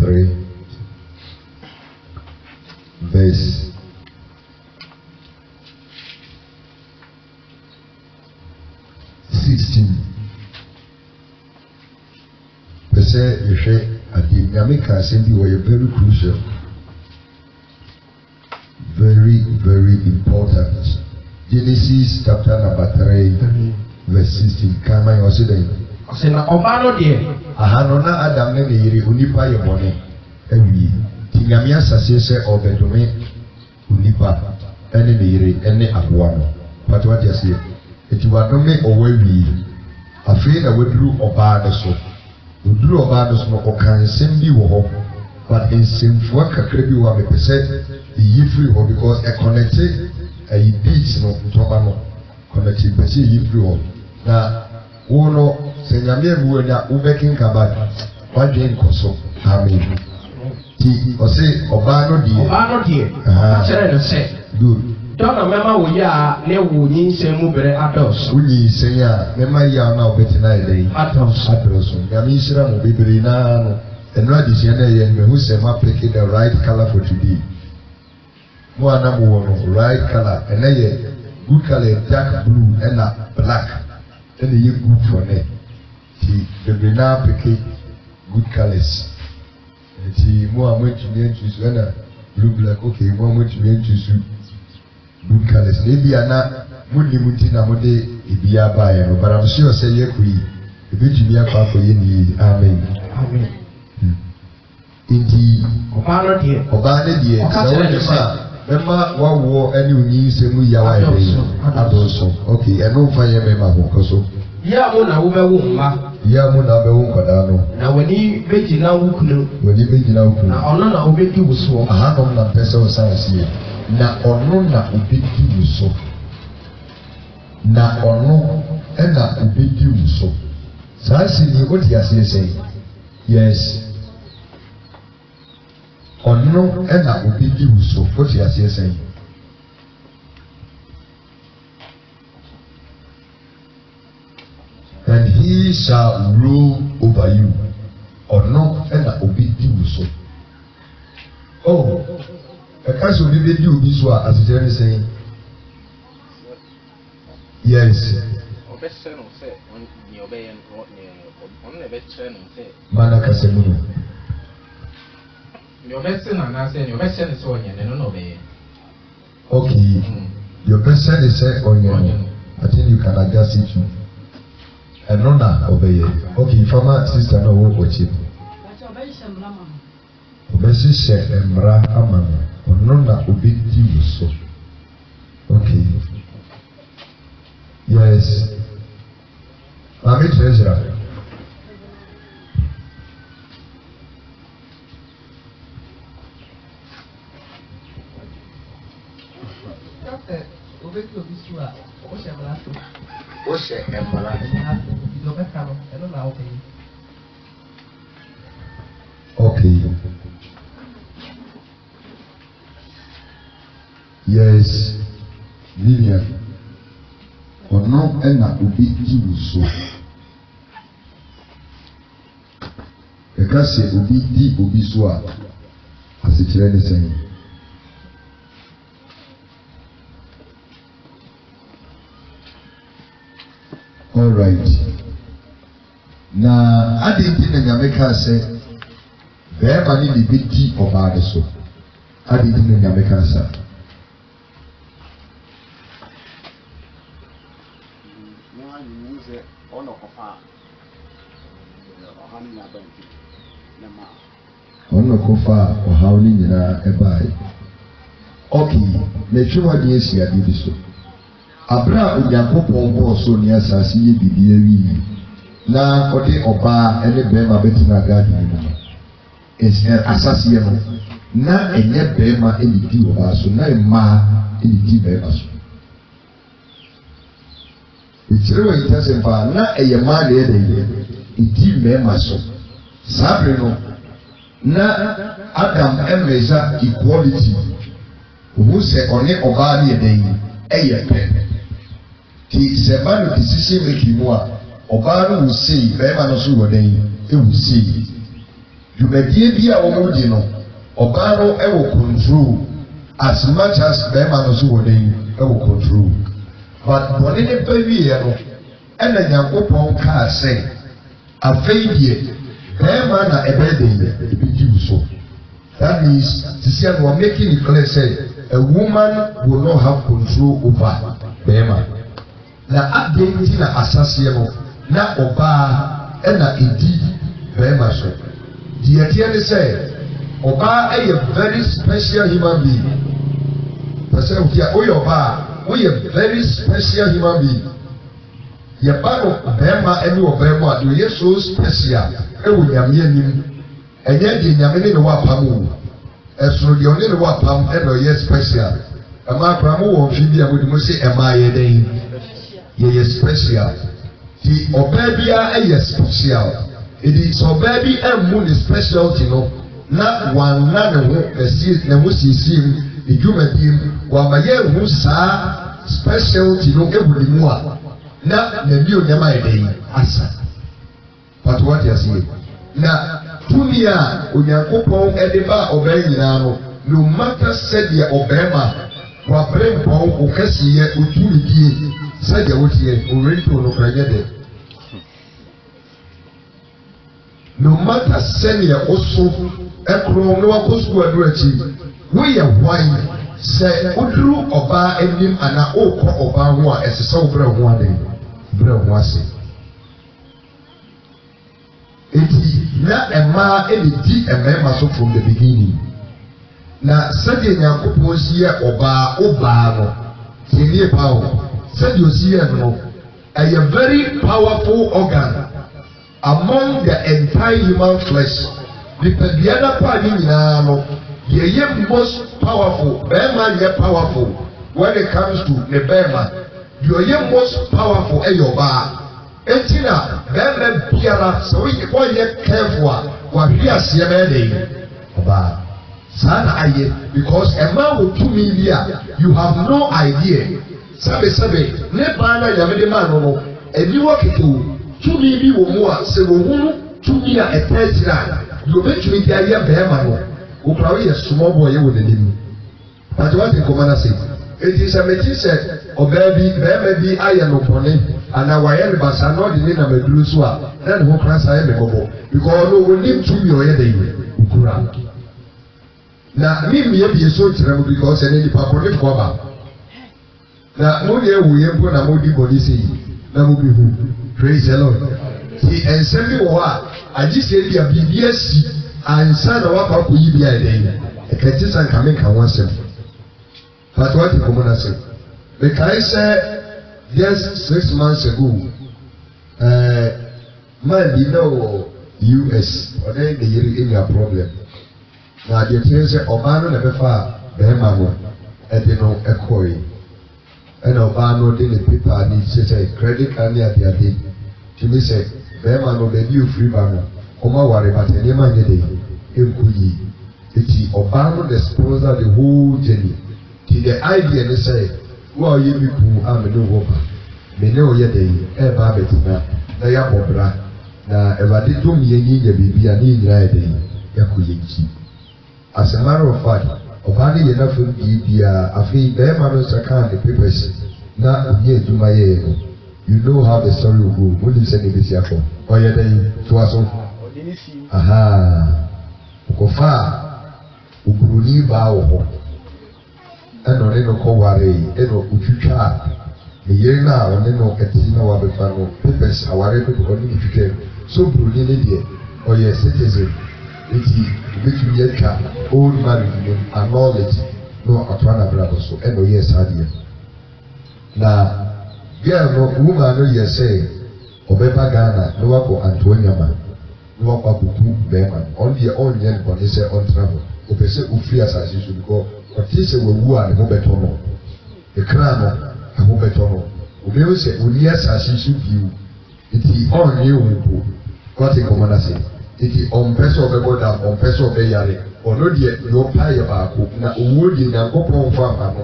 3 verse 16. Pese yehwe adi nyame ka asɛm bi wɔ very crucial, very important. Genesis chapter number 3 verse 16. Can I also say ɔsɛ na ɔbaa no deɛ ahano na Adam ne ne yere onipa yɛ bɔne awie ti nyame asase sɛ ɔbɛdome onipa ɛne ne yere ɛne aboa no pati wate aseɛ eti wadome ɔwɔ awie afei na waduru ɔbaa no so oduru ɔbaa no so no ɔka nsɛm bi wɔ hɔ but nsɛmfua kakra bi wɔ a mepɛ sɛ eyi firi hɔ because ɛkɔnɛte ɛyi beats no ntɔba no kɔnɛte pɛ sɛ eyi firi hɔ na wo no sɛ nyame abuo nya wobɛkenka ba wadwe nkɔ so amen ti ɔse ɔbaa no deɛ akyerɛ no sɛ good dɔna mɛma wo yi a ne wo nyinsɛn mu berɛ adɔɔso wonyinsɛn a mɛma yi a na wobɛtena ɛdɛ yi adɔɔso nyame nhyira mo bebree naa no ɛno adesua no ɛyɛ mahu sɛ moapeke the right color for today mo a na mowɔ no right color ɛnɛ yɛ good color dark blue ɛna black ɛna yɛ good for ne ti bebree naa peke good colors ti mo a moatumi antusu ɛna blue black okay mo a moatumi antusu good colors na ebi ana mo nim nti na mo de ebi abaeɛ no but I'm sure sɛ yɛkɔ yi ebitumi akɔ akɔyɛ ne yie amen nti ɔbaa no deɛ sɛ wɔde ma mɛma wawoɔ ɛne onyinsɛm yawa ɛbɛ yi adɔɔso okay ɛno mfa yɛ mɛma ho kɔ so yia mo na wobɛwo mma nkwadaa no na w'ani bɛgyina wo kunu na ɔno na wobɛdi wo soɔ ahanom na mpɛ sɛ wo san aseɛ na ɔno na obɛdi wo so na ɔno ɛna obɛdi wo so saa si ni o di aseɛ sɛ yes ɔno ɛna obɛdi wo so o di aseɛ sɛ and he shall rule over you ɔno ɛna obɛdi wo so oh ɛka sɛ obi bɛdi obi so a asekyerɛ ne sɛn yes ɔbɛhyɛ no sɛ nea ɔbɛyɛ no ɔno na ɛbɛkyerɛ no sɛ mana kasa mu no nea ɔbɛsɛ no anaasɛ nea ɔbɛhyɛ no sɛ ɔnyɛ no ɛno na ɔbɛyɛ okay deɛ ɔbɛhyɛ ne sɛ ɔnyɛ no I think you can adjust it too ɛno na ɔbɛyɛ okay fama sister na ɔwɔ ɔkyi ɔbɛhyehyɛ mmara ama no ɔno na obɛdi wo so okay yes maame treasurer obɛdi obi so a wohyɛ mmara so wohyɛ mmara deɛ ɔbɛka no ɛno na wobɛyɛ okay yes Vivian ɔno ɛna obi di wo so ɛka sɛ obi di obi so a asekyerɛ ne sɛn alright na ade nti na nyame kaa sɛ bɛrima ne ne bɛdi ɔbaa ne so ade nti na nyame kaa sa ɔno kɔfa a ɔhaw ne nyinaa ɛbaeɛ okay metwe wade asi ade bi so abere a onyankopɔn bɔɔ so ne asase yɛ biribi awie na ɔde ɔbaa ne bɛrima bɛtena garden mu no asaseɛ no na ɛnyɛ bɛrima ne di ɔbaa so na mmaa ne di bɛrima so ekyirɛ wɔ ntasɛm paa na ɛyɛ mmaa na ɛyɛ dɛ edi bɛrima so saa bere no na Adam ɛmɛza equality ohun sɛ ɔne ɔbaa ne yɛ dɛ ɛyɛ pɛ ti sɛ ba no decision making mu a ɔbaa no wò sei bɛrima no so wɔ dɛ ewu sei dwumadie bi a wɔn di no ɔbaa no ɛwɔ control as much as bɛrima no so wɔ n'anim ɛwɔ control but bɔne ne ba wieɛ no ɛna nyankopɔn kaa sɛ afei deɛ bɛrima na ɛbɛyɛ de yɛ ebi di wo so that means sisi ano wɔn making it clear say a woman will not have control over bɛrima na adeɛ nti na asaseɛ no na ɔbaa ɛna edi bɛrima so deɛ teɛ ne sɛ ɔbaa ɛyɛ very special human being pɛsɛ okia oyɛ ɔbaa oyɛ very special human being yɛba no bɛrima ɛne ɔbaa mu a deɛ oyɛ so special ɛwɔ nyame anim ɛnyɛ deɛ nyame ne wɔ apam o ɛsoro deɛ ɔne ne wɔ apam ɛna ɔyɛ special ɛmaa akora mo wɔ mfi bi a mo de mo se ɛmaa yɛ dɛn yɛyɛ special ti ɔbaa biara ɛyɛ special edi sɛ ɔbaa bi ɛmmu ne specialty no na wanna ne ho ɛsi ne ho siesie mu edwumadie mu wama yɛ ehu saa specialty no ewu ne mu a na n'ani onyama yɛ dɛn asa pati wate aseɛ na tumi a onyankopɔn ɛde ba ɔbaa nyinaa no no matter sɛdeɛ ɔbɛrima wabere mpɔn ɔkɛseɛ otumidie sɛdeɛ woteɛ ɔrento no kora nyɛ dɛ no matter sɛdeɛ ɔso ɛkorɔ na wakɔ sukuu aduru akyi woyɛ hwan sɛ woduru ɔbaa anim anaa ɔrekɔ ɔbaa ho a ɛsɛ sɛ wobrɛ ho ade brɛ ho ase eti na mmaa ɛna di mmarima so from the beginning na sɛdeɛ nyankopɔn si yɛ ɔbaa no tinie paa o sɛdeɛ osi yɛ no ɛyɛ very powerful organ among the entire human flesh nipadua na paa ne nyinaa no yɛyɛ most powerful bɛrima yɛ powerful when it comes to ne bɛrima deɛ ɔyɛ most powerful ɛyɛ ɔbaa eti na bɛrima biara sɛ wɔyɛ careful a wahwe aseɛ bɛyɛ dɛ ɔbaa saa na ayɛ because ɛmaa wɔ tumi bi a you have no idea sɛbesɛbe ne baa na nyame de maa no no aniwa ketew tumi bi wɔ mu a sɛ wɔhunu tumi a ɛtɛ akyire a deɛ obɛtumi de ayɛ bɛrima no wokura woyɛ small boy yɛ wɔ n'anim pàtó wate nkɔmɔ na se eti sɛ mɛti sɛ ɔbaa bi bɛrima bi ayɛ no bɔne ana wayɛ ne basa na ɔde ne nam aduru so a na ne ho kora sa yɛ ne kɔbɔ because ɔno onim tumi a ɔyɛ dɛ yi okura na mi mmea bie so kyerɛ mu because ɛne nipa bɔne fo aba na mo yɛ ewu yɛ mpo na mo di bɔne se yi na mo bi hu praise the lord ti nsɛm bi wɔ hɔ a agye sɛ bi a biribi asi ansa na wakɔ akɔyi bi a ɛdɛ yi ɛkɛte sɛ nkame nka ho asɛm pàtó wate nkɔmɔ na se mekae sɛ just 6 months ago man bi na wɔ US ɔne ne yere enya problem na adeɛ kyerɛ sɛ ɔbaa no na bɛfa a bɛrima no ɛde no ɛkɔɛ ɛna ɔbaa no de ne paper ne kyerɛ sɛ credit card ne adeade tumi sɛ bɛrima no baabi ofiri ba no ɔmo aware bata nneɛma nyɛ de ɛnko yie eti ɔbaa no de sponsor the whole journey ti the idea ne sɛ wo a ɔyɛ mi ku a me ne wɔ ba me ne ɔyɛ de ɛɛba abɛtena na yɛabɔ bra na ɛwade dom yɛn yi nyɛ biribi a ne nyinaa yɛ de yɛakɔ yɛn akyi. As a matter of fact, ɔbaa ne yɛ n'afɛn bia afei bɛrima no nsa kaa ne papers na onye adwuma yɛ no you know how the story will go mo nim sɛ ne besi akɔ ɔyɛ dɛ to aso ɔkɔfa a oburoni baa wɔ hɔ ɛna ɔne no kɔ ware ɛna otwitwa a ne yere no a ɔne no ɛte na wabɛfa no papers aware no ɔne no twitwa so buroni ne deɛ ɔyɛ citizen eti obetumi yɛtwa old marriage no acknowledge no ato anabrabɔ so ɛna ɔyɛ saa deɛ na girl no woman no yɛ sɛ ɔbɛba Ghana na wakɔ Antoniama na wakɔ akɔku bɛrima ɔno deɛ ɔnyɛ no bɔne sɛ ɔntena hɔ ɔpɛ sɛ ofiri asase so because ɔte sɛ wawu a ne ho bɛtɔ no ekra no ne ho bɛtɔ no omehu sɛ oni asase so bio eti ɔnyɛ wɔn mpo kɔte nkɔmɔ na se eti ɔmpɛ sɛ ɔbɛbɔ dam ɔmpɛ sɛ ɔbɛyare ɔno deɛ deɛ ɔpa yɛ baako na owuo deɛ nyankopɔn mfa ama no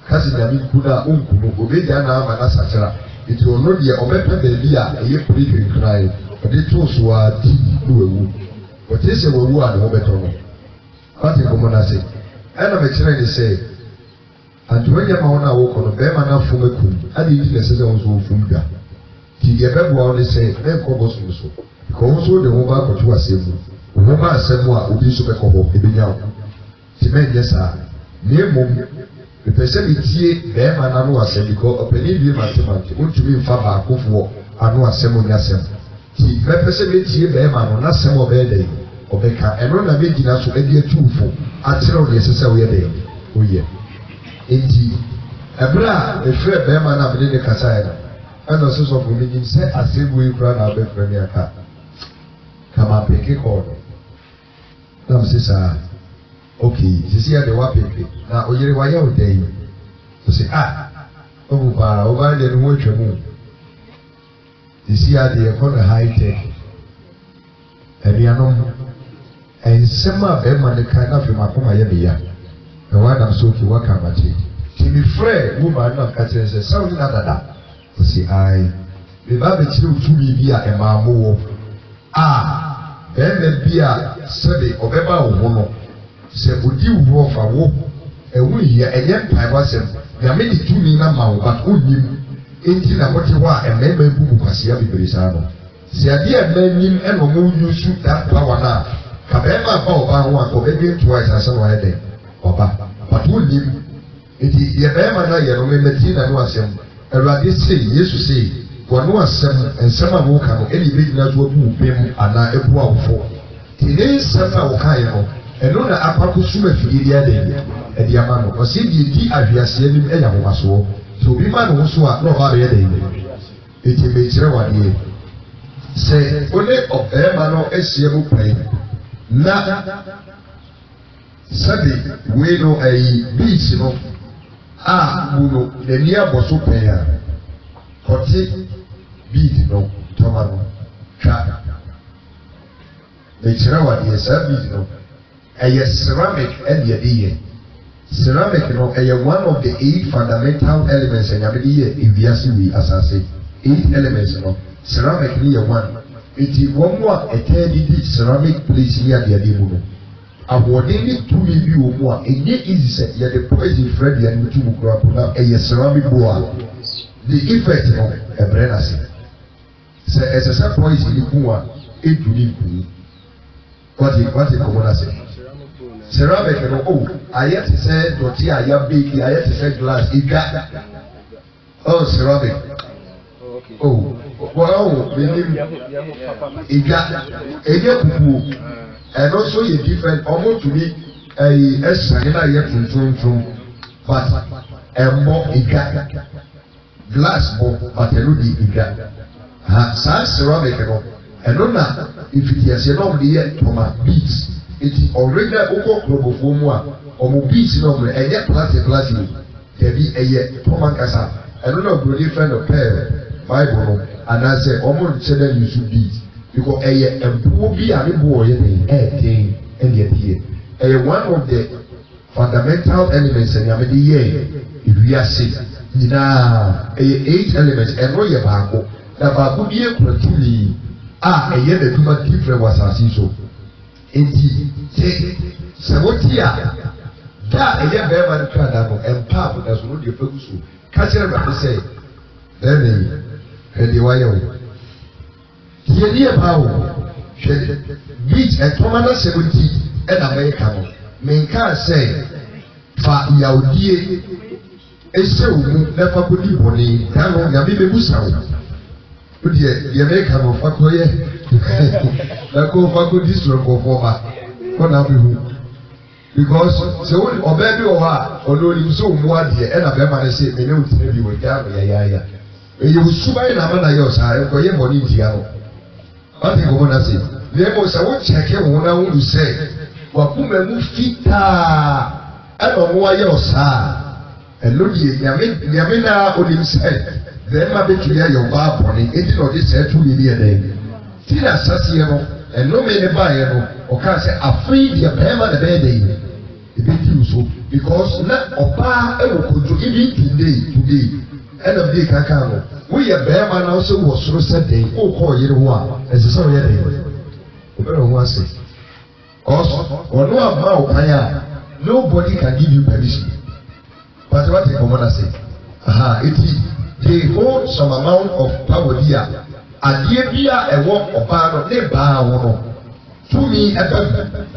kasi nyame nku na onku no obegya na ama na sakyera eti ɔno deɛ ɔbɛpɛ baabi a ɛyɛ pere kenkran ɔde to so a ti no ewu But this is what we are the moment. What in common as it? And I'm explaining say, and when you are walk on a bear man from a coon, I didn't necessarily also from that. Till the ever only say, then cobbles also. Because the woman got to a same. Woman assemble will be super cobo, if you know. Cement, yes, sir. Near mum, the person is here, bear man, I know I said, because a penny be mathematics, want to be far back of war, I know a semi assemble. The person is here, bear man, on a semi day. Obeka eno na meji na so edi atufo atero de sese we dey oye enti ebra efre be ma na me de kasa ya eno so so for me nim se asebu ikra na be frani aka kama peke ko na me sesa okay sisi ya de wa peke na oyere wa ya odai so say o ba de no twemu sisi ya de e ko na high tech ebianom ensema be ma ne kan na fe makoma ye beya e wa na so ki waka machi ti mi frɛ woman na ka kyerɛ sɛ sawo na dada o si ai be ba be kyerɛ utumi bi a e ma mo be me bi a sɛbe obɛba wo ho no sɛ odi wo fa wo e hu yɛ ɛyɛ mpai wasɛm ya me di tumi na ma wo ba onim enti na wote ho a e me ba bu kwasia bebre saa no si ade a me nim e no mo yusu that power na kabema ba oba ho a obedi twice asa no ede oba but who nim eti ye bema na ye no me meti na no asem Awurade sei Yesu sei wono asem ensem a wo ka no eni be gina so abu bem ana ebu awfo ti ne nsem a wo ka ye no eno na apako suma figiri ade edi ama no o se di ahwiase nim eya ho maso so bi ma no so a no ba be ade eti me kire wade se ole obema no esie mu pai na sabi we no ai beach no buno de nia boso peya koti beach no tomano chaechira wa de sabi no ay ceramic and ye ceramic no ay one of the 8 fundamental elements in yabidi eviasi we asase 8 elements no ceramic ni one iti womo a etedi ceramic place ni ade ade mu no awodin ni tumi bi womo a enye easy say ya the poison friend ya ni tumu kura na eye ceramic boa the effect no e brena se esa poison ni kuwa eduni ku what common as ceramic no ayet say doti aya bake ayet say glass iga ceramic wow, Iga, kuku, and also a different, almost to me, a sanguina yet from, but a more Iga, glass more, but a ludi Iga. Sans ceramic, and no, if it is a long year to my beats, it is already a Oko for moi, or beats normally, and yet plastic, there be a year, Tomakasa, and no different of pair. Bible and I say almost said that you should be because a poor be a boy and yet here one of the fundamental elements in Yamadi if we are sick now 8 elements and no yabako that Babu be a truly a year the two different was as so indeed say what here that a year better and pap as no the focus catch it say then and the wire. Here near power, beach at Tomana 70 and American. Men can't say, Fa Yaudi, a so never could be bonny, Tano Yabi Musa. But the American of Fakoye, the go Fako district of Woma, because so or baby or although you so more dear, and a better say, may not tell you again, you super in a manner yourself, for your money. What do you want to say? There was a watch check when I want to say, what woman fit I don't know why you're and look, Yamina on himself. Then my bit to your bar pony, it is not this to be a day. Tina Sassiano, and no many buyer or can say, afraid your payment a bad day. It is so because not a bar could do even today. End of the Kakano. We are bear also was so said they call you one as a sorry. Very once Cause ono ama okanya nobody can give you permission. But what the commander say? They hold some amount of power here. And here a work of power they bow to me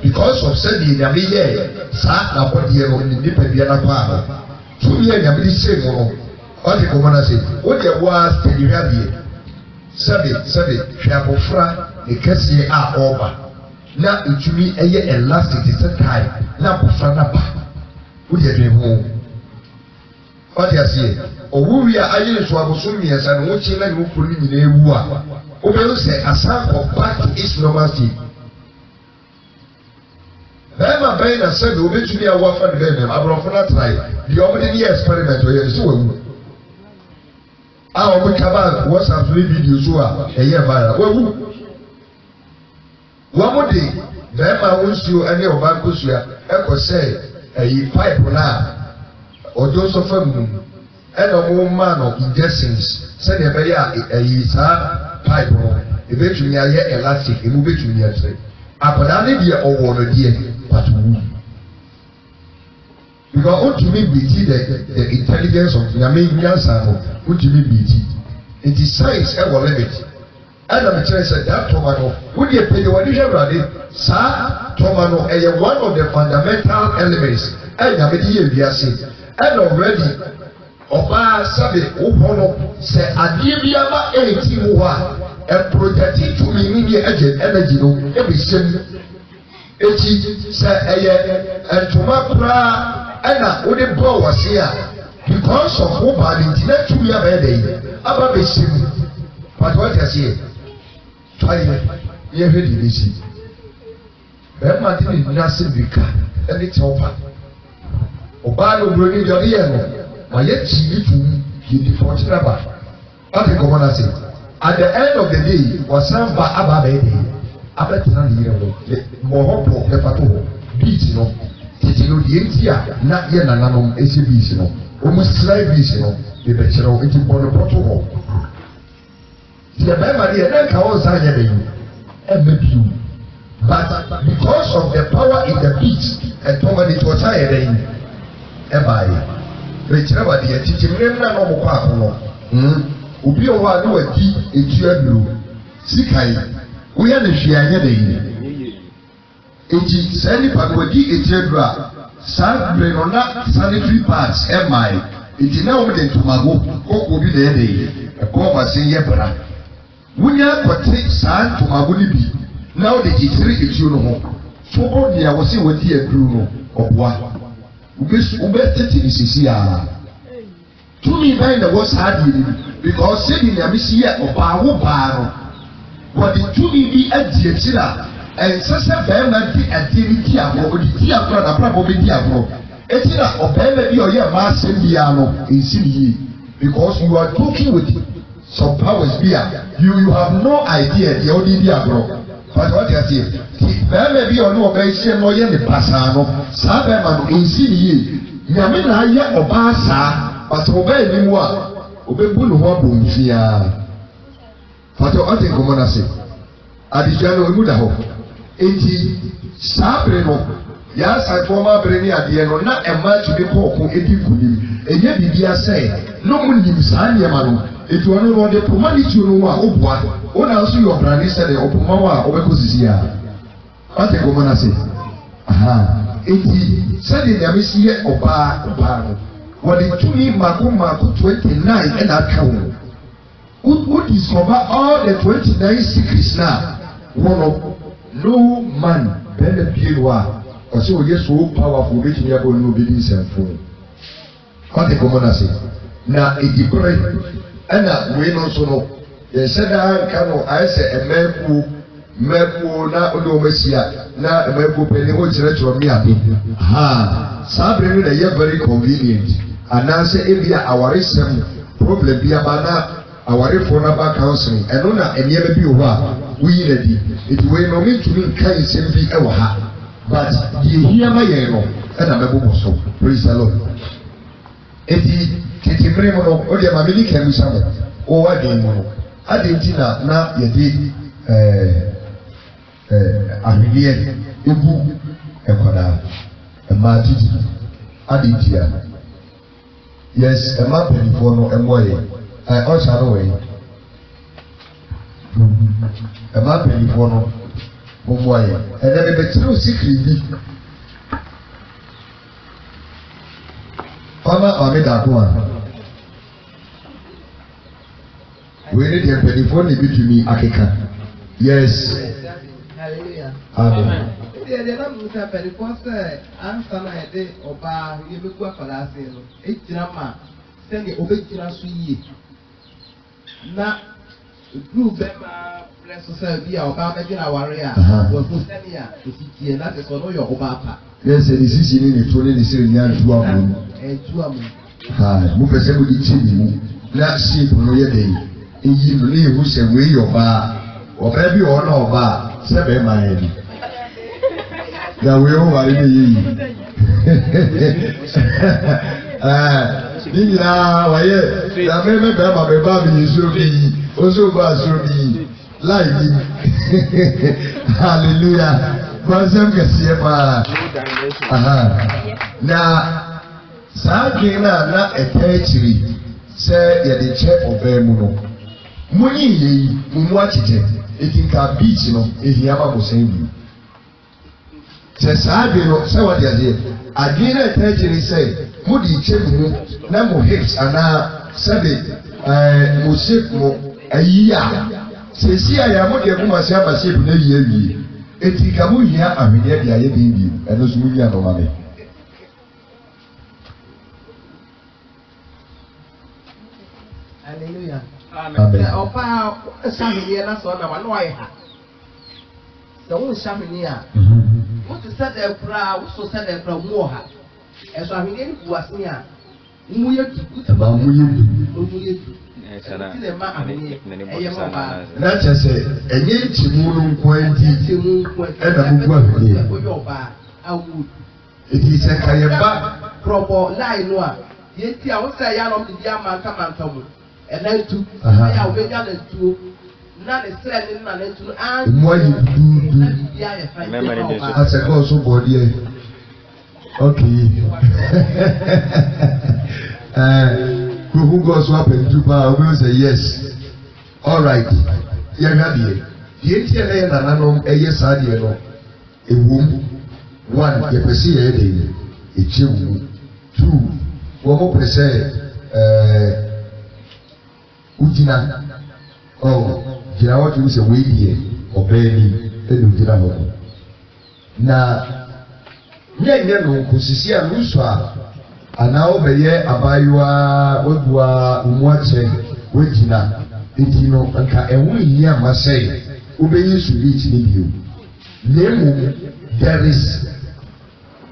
because of sending a million sat upon the independent power. To me and a say what the commander say, what there was the Arabian. Sabe, Shabofra, the Cassia are over. Now it will be a elastic time. Now, Franapa, would you dream home? What you say? Or we are iron to Abusumias and watching and who put in a war. Or say a sample of back to its normalcy. Bema Baina said, obitually a waffle venom, a brofana try. The ordinary experiment where you our Mukaba was a free video a year viral. One more day, Bema wants you any of Bankusia, Echo say, a pipe now, or Joseph and a woman of injections, send a pipe, eventually I hear elastic, and move it to me and say, Apanani dear or one dear, but who? Because what to me BT the intelligence of Yamian Sano, what to me BT. It is science ever limit. And I'm said that Tomano, would you pay the one you have ready? Sir, Tomano, one of the fundamental elements, and I'm saying, and already, Oba Sabi, Opono, say, Adibiama 18 and projected to me energy, every sim. Say, and Tomapra. And what the boy was here because of who bad internet to me a day. About the sim. But what I say, try it. You're ready to see. That man didn't nothing because and it's over. Obano bringing your ear. But yet she to he defaulted about. What the commander said. At the end of the day, was some by Abba baby. Abba Tandy, more hope, the Pato, beat, you know. Titi no die ntia na ye nananom exhibit no almost live vision no de be kire o enti bono poto ho the Bible dey na ka won say dey emebiu but because of the power in the beat and power it was higher than ebai be kire wa dey titi mrem na no bokọ akono obi o wa na wadi etu aduro sikai wo ya na hwia anya dey eti sani pagodi etredra sanbre na sanitary pads mi eti na wo de tomago kokko bi de dey e ko ba se ye bra wunya kote san tomago ni bi na wo de kitiri etu no ho fobo dia wo se wadi aduru no obwa ube tete ni sisi a tumi bai na wo sa di ni because se ni amisi ye oba wo ba no wo de tumi bi adi etira and such a bad activity of the Tiafra, probably Tiafro. It's not a baby or your master piano in Sydney because you are talking with some powers here. You have no idea the only Diablo. But what I say, baby or no basic no yen the Passano, Sabaman in Sydney. Yamina or Bassa, but obey me what? Obey Bulu Fia. But what I come on, I say, Adijano Mudaho. Eti sabre no ya sai forma breni ade no na ema tu de kokko edi kunim enye bibia sai no munim sanye ma no eti ono no de promanity no a obua ona so your brand say de opoma wa obekosisi a ate ko mana say eti sai de amisiye oba no what the tuni mako 29 and that count would discover all the 29 secrets now one of no man better piwa or so yes so powerful which we are going to be decent for. What the commander say? Now it is great. And we know so no. They said I can I say a meku na odo mesia na meku pele o chire chiro mi abi. Sabre no dey very convenient. And now say ebia our sem problem bi abana our for na back counseling. And no na enye be bi o we ready. It will not mean to me kind simply ever ha. But the hear my no and I'm a so praise the Lord. Eti Kitibremo or the Mamili can be some or I didn't know. I didn't na ye did Amelia ebu ekwada ema titi aditia yes ema penifo no emoye osha no we ema penifo no momoye ene be betru sikri bi Fama ameda kwa we need the penifo ni bitumi akeka yes Hallelujah. amen The number of penifo say answer na ede oba yebeku akwala ase no ejira ma send the obejira so yie na group bema press society a oba bejira ware a wo go send ya esitie na so no yo oba pa yes the sisi ni to ni se ni antu amu ha mu pese mu di chi mu na shape no ye dey eyi no ni hu se we yo ba oba bi o na oba se be ma ye ni ya we o ware ni yi ni na wa ye na me be ma be ba mi so bi o so ba so bi lai ni hallelujah Bazem kasiye pa na saadwe na etechiri se ye de che obemu no munyi yi mumu achite etinka beach no ehia ma bosan bi se saadwe no se wadi ade adwe na etechiri se mudi che mu na mo hips ana sabe mo shape mo ayiya se si aya mo de kuma se aba shape na yiye eti kamu hia ahwede bia ye bimbi eno so munya no mame Hallelujah. amen Opa shahidi na so na wano ayi ha so wo shahidi a wo to say the kra wo so say the kra mu ha e so ahwede ni buase a mu ye tu ba mu ye na chese enye chimu no nkwanti ena mu gwa hwede eti se kayeba propo line no a ye ti a wo say ya no di amanka manka mu ena tu ya we ya na tu na ne sre ne na ne tu an mu ayi du ase ko so body e okay who goes up and do power will say yes all right ya gabi ye tie na na nanom eye saade no ewum one ye pese ye dey echewu two wo mo pese ujina oh jina what you say we die obeni enu jina ho na nye no kusisi a nuso a ana obeye abaywa wegua umuache wegina etino nka enwu yi amasei obeyi sulit ni bio nemu there is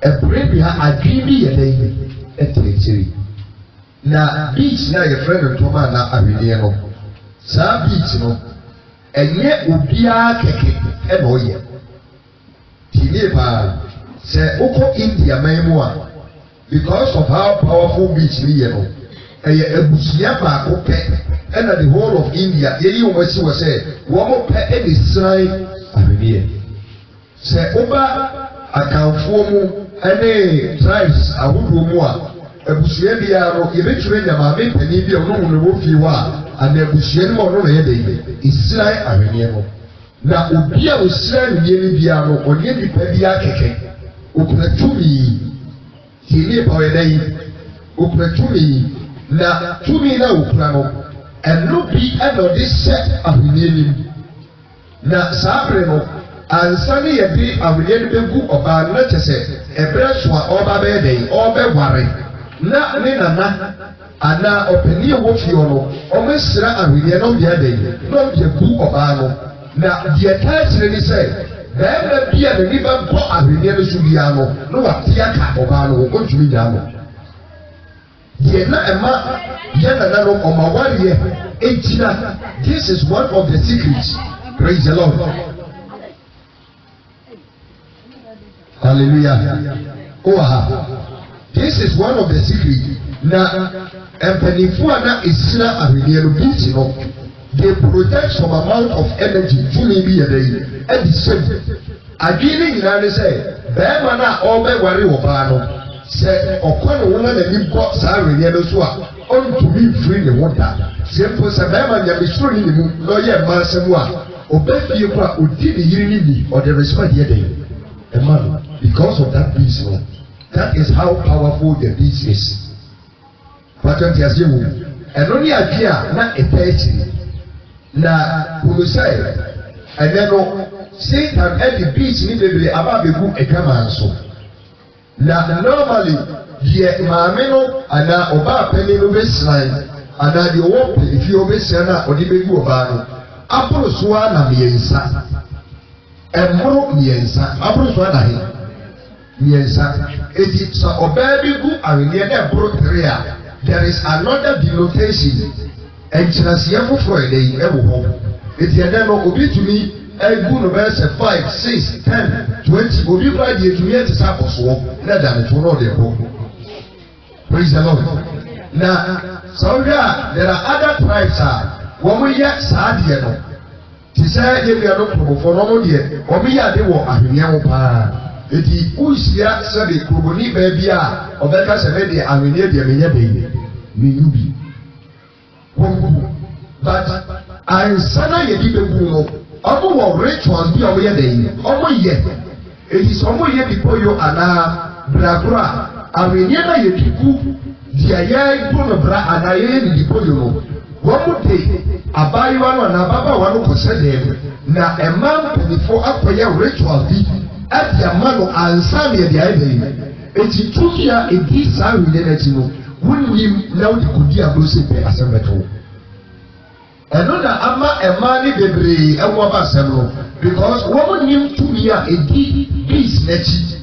a brave ha agreement yedey etrechiri na beach na ye friend ntoma na awene no sa beach no enye obia keke e no ye tini ba se oko India maimu a because of how powerful beach ni ye no eye ebusia ba ko pe and the whole of India ye yi wo si wo se wo mo pe e di sran awene se oba akanfo mu ene tribes ahodo mu a ebusua bia no ye betwe nyama me pani bia no wo no fi wa ana ebusua ni mo no ye de isran awene no na obi a osran ni ye bia no onye bi pa bia keke okratumi tini bawe dai okratumi na tumi na okra no eno bi eno de set ahunyenim na sabre no ansani ye bi ahunyenim begu oba na chese ebre so a oba be dai obe ware na ne nana ana openi wo fi ono o mesra ahunye no bia dai no bia gu oba no na die taachire ni say bẹ́ẹ̀ bí ẹni ní bá bọ́ àbẹ̀yẹ ní sùn yà no ní wà tí a kà ọba no wọ́n tún yà no yẹ na ẹ̀ ma yẹ nana no ọmọ awari yẹ this is one of the secrets praise the Lord hallelujah this is one of the secrets na mpanyinfo a na esira àbẹ̀yẹ no bí ti no. They protect some amount of energy. Truly be a day. And the same. adwene nyinaa ne sɛ bɛrima no a ɔbɛware wɔ baa no sɛ ɔkɔ ne ho na n'ani bɔ saa awenneɛ no so a ɔntumi mfiri ne ho da sɛ mpo sɛ bɛrima nyamesuro ne ne mu na ɔyɛ mmaa nsɛm a ɔbɛfie kɔ a ɔdi ne yere ne ni ɔde respect yɛ dɛn ɛma no because of that peace no that is how powerful the peace is pàtó nti ase mu ɛno ne adwe a na ɛpɛ akyiri na kunu sɛ ɛnɛ no Satan ɛde peace ne bebree aba abɛgu adwaman so na normally deɛ maame no anaa ɔbaa panyin no bɛsiran anaa deɛ ɔwɔ pɛnifie ɔbɛsiran a ɔde bɛgu ɔbaa no aboro so a na mmiɛnsa ɛmboro mmiɛnsa aboro so a na he mmiɛnsa eti sɛ ɔbaa bi gu awenneɛ na ɛboro tere a there is another denotation nkyerɛseɛ foforɔ yɛ dɛ ɛwɔ hɔ eti ɛdɛ no obi tumi egu no bɛyɛ sɛ 5, 6, 10, 20 obi kura deɛ tumi ɛte sɛ akɔsoɔ na da ne to na ɔde ɛkɔ praise the lord na sɛ ɔhwɛ a there are other tribes a wɔn yɛ saa deɛ no te sɛ yɛ nua no kurobɔfoɔ no wɔn deɛ wɔn yɛ ade wɔ ahwenneɛ ho paa eti wusia sɛbi kuroboni baabi a ɔbɛka sɛ mɛ deɛ ahwenneɛ deɛ mɛ nyɛ bɛyi mɛ nyu bi wɔn gu but ansana yɛ di bɛ gu no ɔmo wɔ rituals bi a ɔmo yɛ dɛ yi ɔmo yɛ eti sɛ ɔmo yɛ bipoyo anaa brabra ahwenneɛ na yɛ tugu deɛ yɛ gu no bra anaa yɛ yɛ ne bipoyo no wɔn de abaayewa no anaa ababaawa no kɔsɛ dɛm na mmaa mpanyinfoɔ akɔyɛ ritual bi ɛde ama no ansa na yɛde ayɛ dɛ yi eti tumi a edi saa ahwenneɛ n'akyi no wunim na wode kodi agolo sɛ pɛ asɛm bɛto ɛno na ama ɛmaa ne bebree ɛwɔ ba asɛm no because wɔn nim tumi a edi bees n'akyi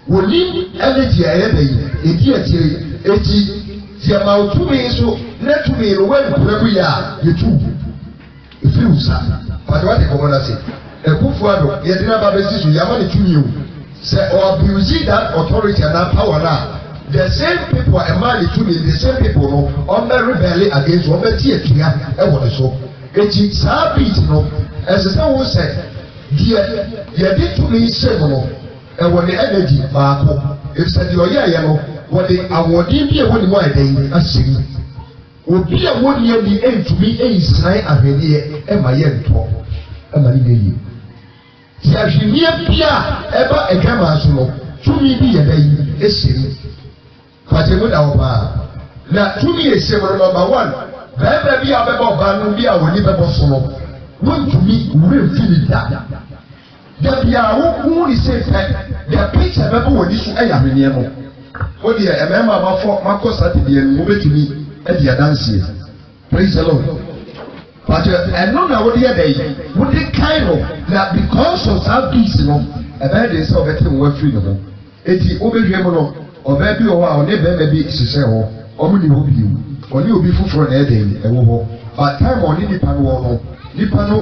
wɔnim ɛne deɛ ɛyɛ dɛ yi edi akyire eti deɛ ma otumi nso ne tumi no wɔn nkura mu yɛ a yɛtu efiri wusa pàtó wate kɔmɔ na se ɛkufu ado yɛde n'aba bɛsi so yɛama ne tumi o sɛ ɔabuse that authority and that power na the same people ɛmaa ne tumi the same people no ɔmɛ rebel against ɔmɛ ti etua ɛwɔ ne so eti saa beat no ɛsɛ sɛ wɔn sɛ deɛ yɛde tumi hyɛ mu no ɛwɔ ne energy baako efisɛ deɛ ɔyɛ yɛ no wɔde awɔden bi a ɛwɔ ne mu ayɛ dɛ ahyɛ mu obi a wɔnni ani ntumi nsran ahwenneɛ ɛma yɛ ntɔ ɛma ne yɛ yie ti ahwenneɛ bi a ɛba ɛdwama so no tumi bi yɛ dɛ yi ɛhyɛ mu pàtẹ́mu da wɔ paa na tumi ɛhyɛ mu no number 1 bɛɛbɛ bi a bɛbɛ ɔbaa no bi a wɔni bɛbɔ so no wɔntumi wura mfiri da dabi a wɔkun ne se pɛ the picture bɛbɛ wɔ ni so ɛyɛ ahwenneɛ no o deɛ mmarima abafo makɔ saturday no wɔbɛtumi ɛdi adanseɛ praise the lord pàtɛ ɛno na wɔde yɛ dɛ yi wɔde kan no na because of saa bees no ɛbɛyɛ de sɛ ɔbɛte wɔn afiri ne ho eti wɔbɛhwɛ mu no ɔbaa bi wɔ hɔ a ɔne bɛrima bi hyehyɛ hɔ ɔmo ne hɔ bio ɔne obi foforɔ na ɛda yi ɛwɔ hɔ but time ɔne nipa no wɔ no nipa no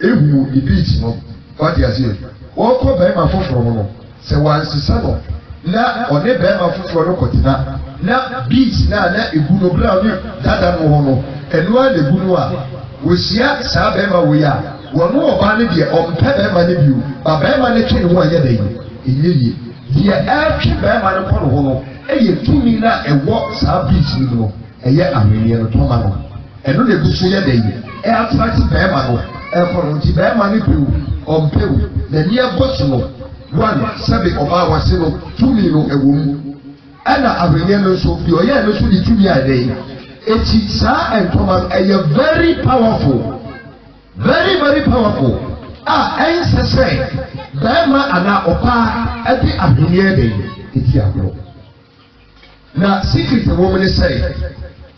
ehu ne beach no ɔde aseɛ wɔkɔ bɛrima foforɔ no no sɛ wansesa no na ɔne bɛrima foforɔ no kɔtena na beach na egu no bla ɔne dada no hɔ no ɛnua na egu no a wohyia saa bɛrima wɔ yi a wɔn ɔbaa no deɛ ɔmpɛ bɛrima no bio ba bɛrima no twe ne ho a ɛyɛ da yi ɛnyɛ yie deɛ ɛtwe bɛrima no kɔ no ho no ɛyɛ tumi na ɛwɔ saa beach no mu no ɛyɛ ahwenneɛ no tɔma no ɛno na egu so yɛ da yi ɛatrati bɛrima no ɛkɔ no nti bɛrima no pew ɔmpew na ni ɛbɔ so no one sɛbi ɔbaa wase no tumi no ɛwɔ mu ɛna ahwenneɛ no nso deɛ ɔyɛ no nso de tumi ayɛ da yi eti saa ɛntɔma no ɛyɛ very powerful very powerful a ɛnsɛ sɛ bɛrima anaa ɔbaa ɛde ahwenneɛ da yi eti agorɔ na secret wɔ mu ne sɛ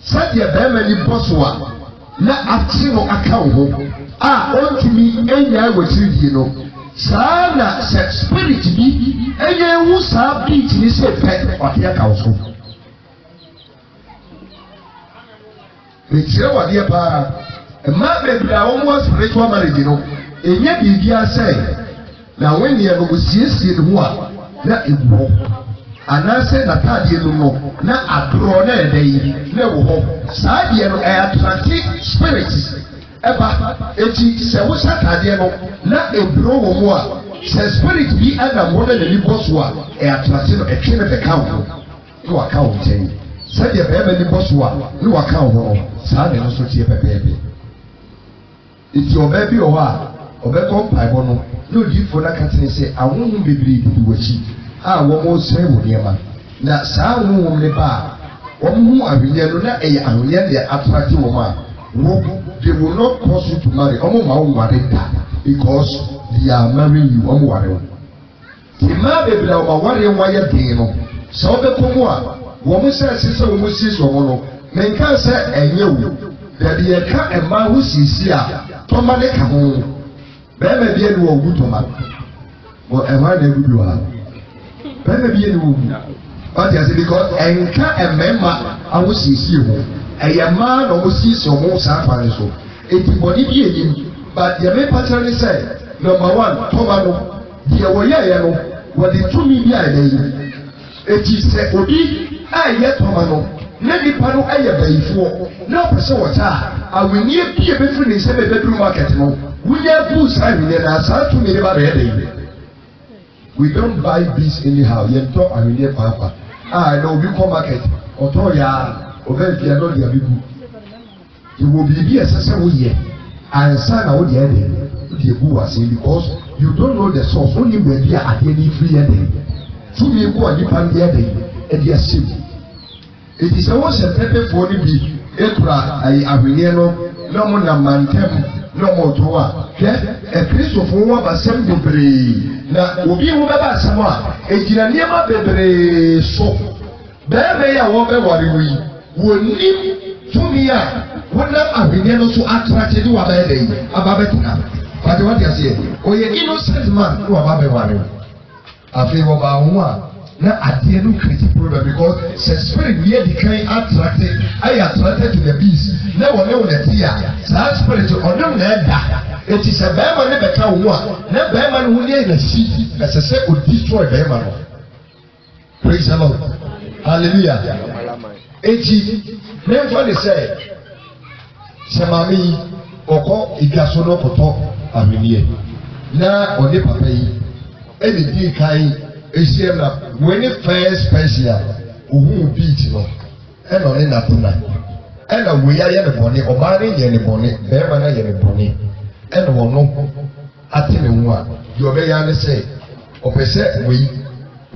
sɛdeɛ bɛrima ni bɔ so a na akyi no aka wo ho a ɔntumi enyaa wɔ akyiri die no saa na sɛ spirit bi enye ewu saa beat ni sɛ pɛ ɔde aka wo so ekyirɛ wɔ adeɛ paa mmaa bebree a wɔn wɔ spiritual marriage no enye biribi asɛ na wɔn nea no siesie ne ho a na ewu hɔ anaasɛ n'ataadeɛ no no na adorɔ na ɛda yi na ɛwɔ hɔ saa adeɛ no ɛyɛ attractive spirit ɛba eti sɛ wohyɛ ataadeɛ no na eburo wɔ mu a sɛ spirit bi ɛna wɔn na n'ani bɔ so a ɛatrate no ɛtwe no bɛka wo ne waka wo nkyɛn sɛdeɛ bɛrima ni bɔ so a ne waka wo no saa ne no so teɛ pɛpɛɛpɛ nti ɔbaa bi wɔ hɔ a ɔbɛkɔ mpaebɔ no ne odiifoɔ no aka tene sɛ ahohom bebree didi w'akyi a wɔn srɛ wɔ nneɛma na saa ahohom ne ba a wɔn ho ahwenneɛ no na ɛyɛ ahwenneɛ deɛ atrate wɔn a wɔn they will not cause you to marry wɔn ma wɔn ware da because they are marrying you wɔn ware wɔn mmaa bebree a wɔn aware wɔn ayɛ den no sɛ ɔbɛkɔ mu a wɔn sɛ ɛsɛ wɔn siesie wɔn no mɛnka sɛ ɛnyɛ wo baabi yɛka mmaa ho siesie a tɔma ne ka ho bɛrima bi ɛni wɔ ogu tɔma wɔ ɛhɔ na egu bi wɔ ha bɛrima bi ɛni wɔ ogu ɔte ase because ɛnka mmarima aho siesie ho ɛyɛ mmaa na wɔn siesie wɔn saa afa ne so eti bɔnne bi enim but deɛ mepa kyerɛ ne sɛ number one tɔma no deɛ wɔyɛɛyɛ no wɔde tumi bi a ɛyɛ yi eti sɛ obi a ɛyɛ tɔma no ne nipa no ɛyɛ bɛyifoɔ na ɔpɛ sɛ wɔta a awenie bi a bɛfiri ne nsɛm ɛbɛduru market no wunya bu saa awenie na saa tumi ne ba bɛyɛ dɛ yi we don't buy beans anyhow yɛn tɔ awenie paapa a na obi kɔ market ɔtɔ yaa ɔbɛn fia na ɔde abigu ìwọ biribi ɛsɛ sɛ woyɛ ansa na wode ɛdɛ wode egu wase because you don't know the source only baabi a adeɛ ne firi ɛdɛ tumi egu a nipa ne ɛdɛ ɛde ahyɛ mu eti sɛ wɔn hyɛ pɛpɛfoɔ no bi ekura ayi ahwenneɛ no na wɔn nam mantam na wɔn to a hwɛ ɛkristofoɔ wɔn abasɛm bebree na obi ho bɛba asɛm a egyina nneɛma bebree so bɛrima yi a wɔbɛware wɔ yi wɔnim tumi a wɔnam ahwenneɛ no so atrate de waba ɛdɛ yi aba bɛtena pàtɛ wɔte aseɛ ɔyɛ innocent man ne waba bɛware afei wɔba ho a na adeɛ no create problem because sɛ spirit bi yɛ di kan attracted ayɛ attracted to the beast na wɔne wɔn ɛti a saa spirit ɔno na ɛda eti sɛ bɛrima ne bɛka wɔn a na bɛrima no ho ne yɛ n'akyi ɛsɛ sɛ o destroy bɛrima no praise the lord hallelujah eti mɛnfa ne sɛ maame yi ɔkɔ idwaso no kɔtɔ ahwenneɛ na ɔne papa yi ɛna di kan ehyia na wɔne first person a ohun beat no ɛna ɔne natona ɛna wɔyi ayɛ ne bɔne ɔbaa ne yɛ ne bɔne bɛrima no yɛ ne bɔne ɛna wɔn ate ne ho a deɛ ɔbɛyɛ ne sɛ ɔpɛ sɛ wɔyi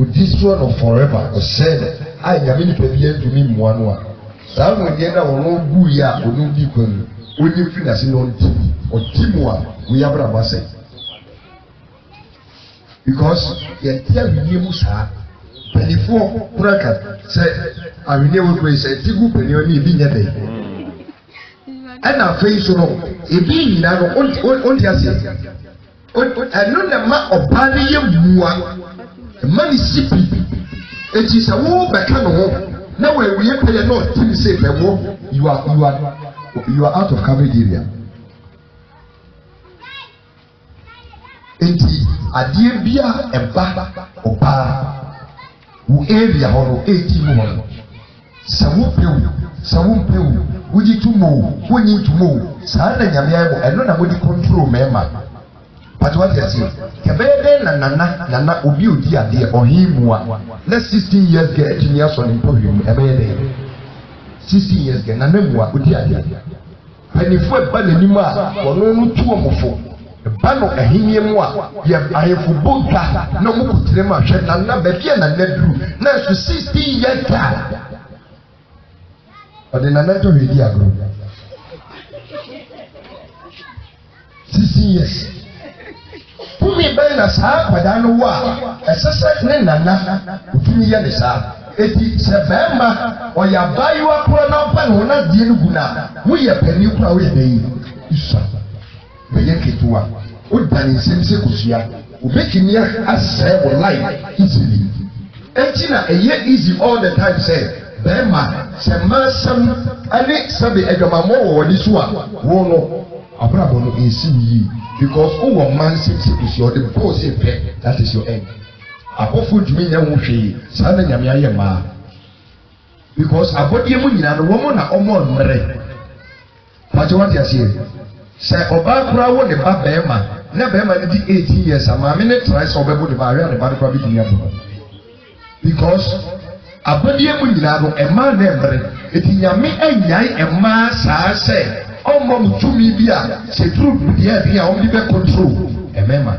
odi soɔ no forever ɔhyɛ no a nyame nipa bi ntumi mmoa no a saa wɔnyɛ na wɔn gu yi a wɔn di kwan mu onye firi n'ase na ɔdi mu a wɔyɛ abrabɔ asɛ. Because yɛn ti ahwenneɛ mu saa mpanyinfoɔ kura ka sɛ ahwenneɛ wɔ kura yi sɛ ti gu mpanyinfoɔ ni ebi nyɛ dɛ ɛna afei so no ebi nyinaa no ɔnti ase ɛno na ma ɔbaa no yɛ mua mma ne si pi eti sɛ wɔn bɛka no ho na wɔn ewie pɛyɛ na ɔti mi sɛ bɛwɔ you are out of coverage area. Enti adeɛ bi a ɛba ɔbaa wo area hɔ no eti mu hɔ no sɛ wo pew sɛ wo mpew wogye tu mo wonyi tu mo saa na nyame ayɛ mo ɛno na wodi control mɛɛma pati wate aseɛ kɛbɛyɛ dɛn na nana obi odi adeɛ ɔhen mu a na 16 years gɛ atumi asɔ ne mpɔhwɛ mu ɛbɛyɛ dɛn 16 years gɛ nana mu a odi adeɛ panifo ɛba n'anim a ɔno no tu ɔmofo ba no ahenni mu a yɛ ahefo bɔ dwa na ɔmo kutere mu ahwɛ nana baabi a nana duru na nso 16 years gɛ ɔde nana tɔ hwɛ di agorɔ 16 years tumi bɛyɛ na saa akwadaa no wɔ a ɛsɛ sɛ ne nana otumi yɛ ne saa eti sɛ bɛrima ɔyɛ abaayewa kora na ɔba ne ho na deɛ no gu na woyɛ panin kora woyɛ dɛ yi isa bɛyɛ ketewa woda ne nsɛm sɛ kosua obɛtumi asɛe wo life easily eti na ɛyɛ easy all the time sɛ bɛrima sɛ mmaasɛm ɛne sɛbe adwamammɔ wɔ wɔde so a wo no abrabɔ no ɛnsi wo yie because wowɔ mma nsɛm sɛ kosua ɔde bɔɔ sɛ pɛ that is your end akɔfo ntumi nyɛ ho hwee saa na nyame ayɛ mmaa because abɔdeɛ mu nyinaa no wɔn na ɔmɔ mmerɛ pàtó wɔn ti aseɛ sɛ ɔbaa koraa wɔ ne ba bɛrima never man 18 years a man minute try so be the barrier the body probably near because abadie mu nyina no e man na emre eti nyame anyai e man saa say omom tumi bi a se true dia bi a ombi be control e mema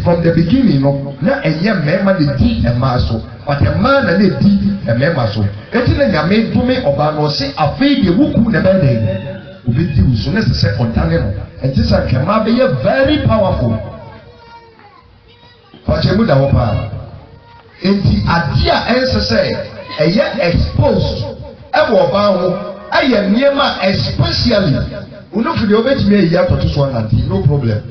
from the beginning no na enye mema de di e man so but e man na di e mema so eti na nyame dumi oba no se afei de wuku na be dey obi di uso na se ontane no enti sa kema be very powerful Pachebu da hopa enti adia ense say eye exposed e wo ba ho aye niema especially unofu de obetimi eyi atoto so na no problem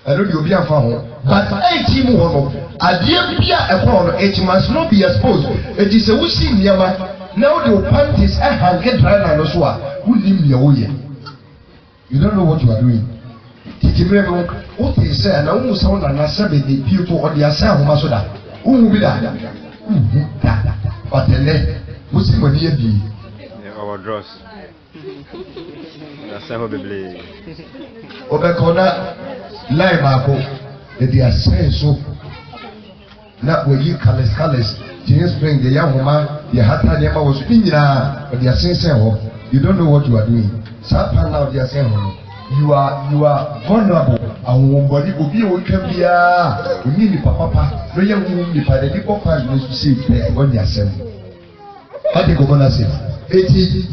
eno de obi afa ho but enti mu ho no adia bia e ko no it must not be exposed it is a wusi niema now the panties e hange dry na no so a unim ne wo ye you don't know what you are doing titimre no o te say na wo musa na na sabe de people o de asa ho ma so da uhu bi da but then musi mo ni e bi our dross na sa ho beble obekona line mako de asa so na wo yi kales James Spring the young woman the hata de ma wo so nyina de asa ho you don't know what you are doing sapa now they are saying you are vulnerable and body obi o kambia oni ni papa no ye wu ni pa de papa no so say on their sem ade go bona say eti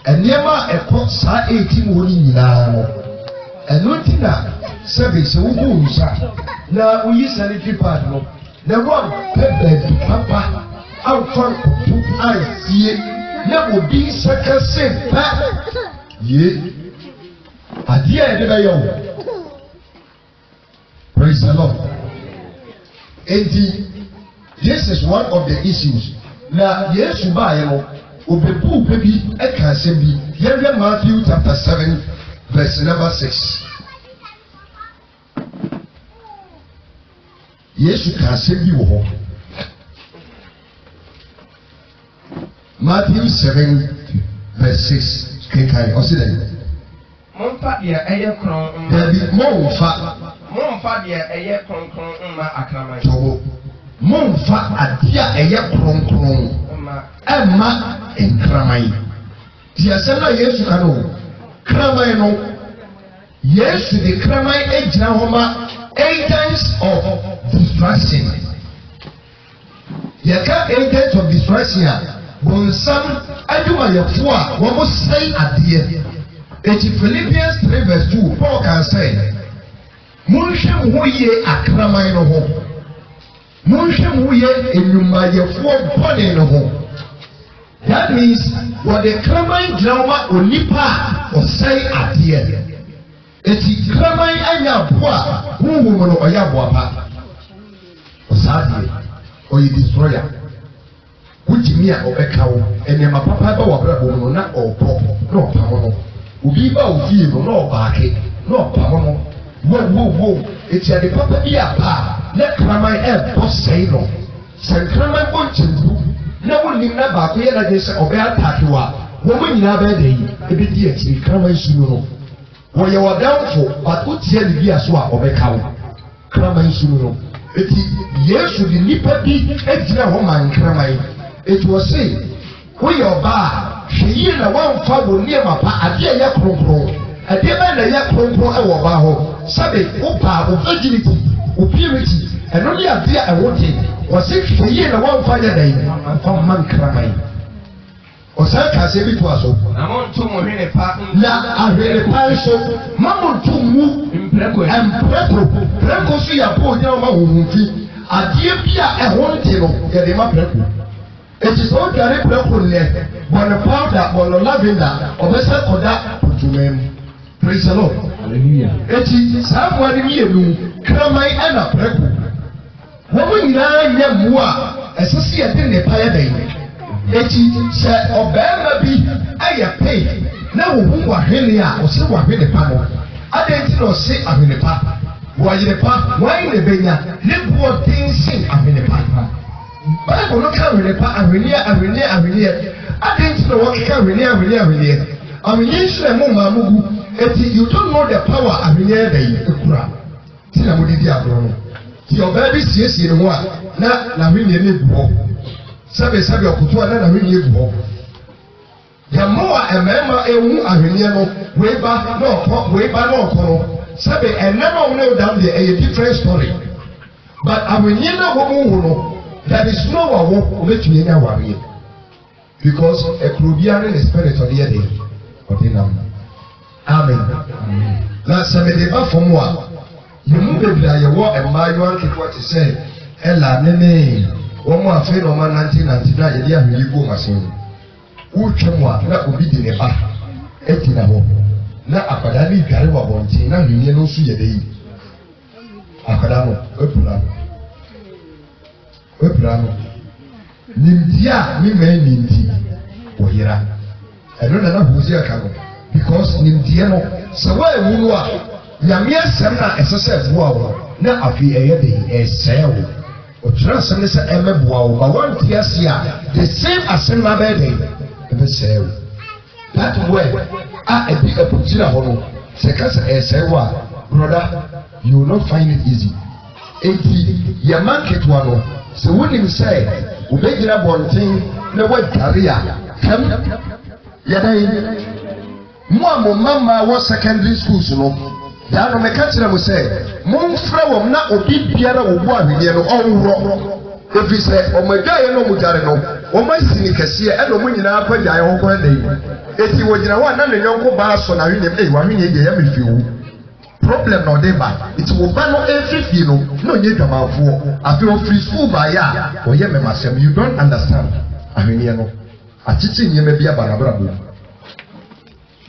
eniema ekọ sa 18 woni nyina no eno tina service wo bu nsa na uyi sanitary pad no na one pepe papa out for to asie na obi saka se pa ye adia e de ba yo praise the Lord enti this is one of the issues na yesu ba ye no obebu bebi e ka se bi ye read Matthew chapter 7 verse number 6 yesu ka se bi wo ho Matthew 7 verse 6 Kekai Osiden. Momfa dia eye kron. Dabi momfa dia eye kron ma akraman. Tobo. Momfa adia eye kron emma enkraman. Dia sema Yesu kanu. Kraman no. Yesu de kraman ejina homa agents of distraction. Yaka agents of distraction. Bonsam aduma yefo a wo say ade eti Philippians 3 verse 2 Paul can say munhwe mo ye akraman no ho munhwe mo ye enuma yefo bone no ho that means what the kraman drama onipa o say ade eti kraman anya bo a huhu no oya bo apa o sadie o ye destroyer Ujimi a obekawo enema papa ba wa brabo no na opo na opamo no obi ba ofie no na obaake na opamo no wo eti ade papa bi apa na kraman e bosei no sen kraman bonchimbu na wonim na ba ko ye na je se obe attack wa wo mo nyina ba de yi ebi di eti kraman su no wo ye wadanfo but utie ni bi aso a obekawo kraman su no eti Yesu di nipa bi ejina ho man kraman it was say we your ba hwe na wan fa bo nie mapa ade ya kronkron ade ba na ya kronkron e wo ba ho sabe wo pa wo virginity wo purity eno ni ade a wote wo se hwe na wan fa ya dai fa man kramai o sa ka se bi to aso na mon tu mo hene pa na ahwele pa so mamon tu mu empreko so ya po nya ma wo mfi ade bia e wonte no ya de ma preko it is all carry prepare but the powder or the lavender or the sakoda to them. Praise the Lord. Hallelujah. It is someone in you kramai and a preku. Woman ya mua as a see a thing the fire day. It is Obama be I pay. Now who are Henia or see what with the panel. I didn't know say I'm in the park. Why the park? Why the benya? Live what things sing I'm in the park. Bible no can really pa awenia I didn't know what can really I mean you should mo mamugu eti you don't know the power awenia dey ekura ti na mo didi agorɔ no ti ɔbaa bi siesie ne ho a na n'ahwenneɛ no egu hɔ sɛbɛsɛbɛ ɔkoto a na n'ahwenneɛ egu hɔ yɛmmo a mmarima ehu ahwenneɛ no wei ba na ɔkɔ no sɛbɛ ɛnɛ na ɔmo na ɔdam deɛ ɛyɛ different story but ahwenneɛ na wɔn mu hu no there is no wawo ɔbɛtumi anya awareɛ because ekuro biara ne spirit ɔde yɛ de ɔde nam amen na sɛbɛ de ba fam a yɛmu bebree a yɛwɔ mmaayewa nketewa te sɛ ɛla nene wɔn mu afei na ɔma 1990 na yɛde ahwenneɛ gu wɔn asen no wotwa mu a na obi di ne ba ɛgyina hɔ na akwadaa ne dware wɔ abɔnten na ahwenneɛ no nso yɛ de yi akwadaa no wapura no nimdeɛ a ne mmaa nimdi wɔyera ɛno na Hosea ka no because nimdeɛ no sɛ woawu no a nyame asɛm na ɛsɛ sɛ boa wo na afei ɛyɛ de ɛsɛe wo ɔtwerɛ asɛm ne sɛ ɛmɛboa wo ma woante ase a the same asɛm na bɛyɛ de ɛbɛsɛe wo that word a ɛbi ɛpogyina hɔ no sɛ ka sɛ ɛsɛe wo a brother you will not find it easy enti yɛma nketewa no sɛ wonim sɛ wobɛgyina bɔnten na woadware a kam yɛdɛn mo a mo mama wɔ secondary schools no daa no meka kyerɛ mo sɛ momfrɛ wɔm na obi biara wɔbu ahwenneɛ no ɔnworɔ ɛfiri sɛ ɔmadwaeɛ no ɔmodware no ɔma sini kɛseɛ ɛna ɔmo nyinaa kɔgyaeɛ hɔ kɔɛ da yi ɛti wɔgyina hɔ a na ne nyɔnko baa sɔ n'ahwenneɛ wahwenneɛ deɛ yɛ mefie wo problem na ɔde ba nti wo ba no efifie no na onye dwamanfoɔ afei ofiri school ba ya ɔyɛ mɛmasɛm you don't understand ahwenneɛ no akyekye nneɛma bi aba n'abrabɔ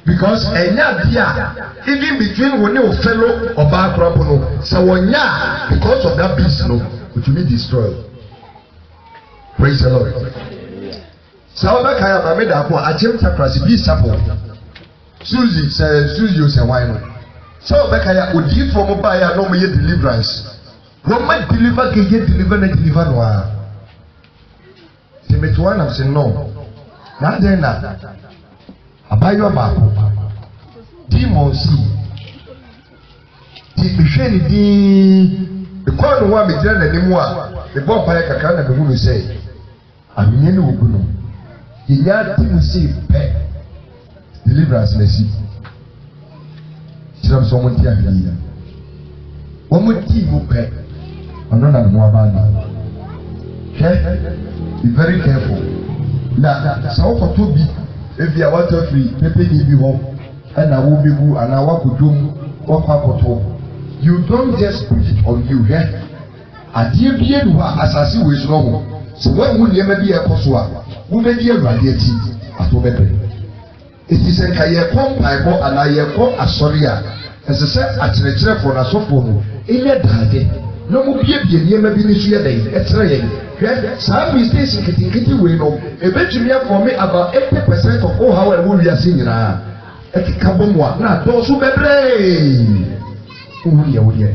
because ɛnya bia even between wo ne wo fellow ɔbaa korabo no sɛ wɔnya because of that peace no otumi destroy praise the Lord sɛ wɔbɛka ya maame daako a akyem sakrasi bi sapo Suzy o sɛ wan no sɛ ɔbɛka ya odiifoɔ mo baa ya na ɔmo yɛ deliverance wɔn ma deliver ke yɛ deliver no a tèmɛtò wa nam sɛ no na adɛn na abayewa baako demon si ti ehwɛ ne dinn ekɔɔ no ho a megyina n'anim a ebɔ mpaeɛ kakra na mehu no sɛ ahwenneɛ no wɔ gu no yɛnya ti mu si pɛ deliverance na si kyerɛ sɛ ɔmo nti ahwenneɛ wɔn ti mu pɛ ɔno na ne ho aba no hwɛ be very careful na sɛ wokɔtɔ bi ebi a watɔ firi pepe ni bi hɔ ɛna wo begu anaa wakɔdom wakɔ akɔtɔ you don't just put it on you hɛ adeɛ bie no hɔ a asase wɔ esu no ho sɛ wɔahu nneɛma bi ɛkɔ so a wobɛdi awurade akyi ato bɛbrɛ eti sɛ nka yɛkɔ mpaebɔ anaa yɛkɔ asɔre a ɛsɛ sɛ akyerɛkyerɛfoɔ na asɔfoɔ no ɛnyɛ daade na mo biebie nneɛma bi ne so yɛ dɛn ɛkyerɛ yɛn hwɛ saa mistakes nketenkete wei no ebetumi afɔme about 80% of all how ɛwɔ wiase nyinaa ɛkeka bɔ mu a na adɔɔso bɛbrɛɛ wohu deɛ wodeɛ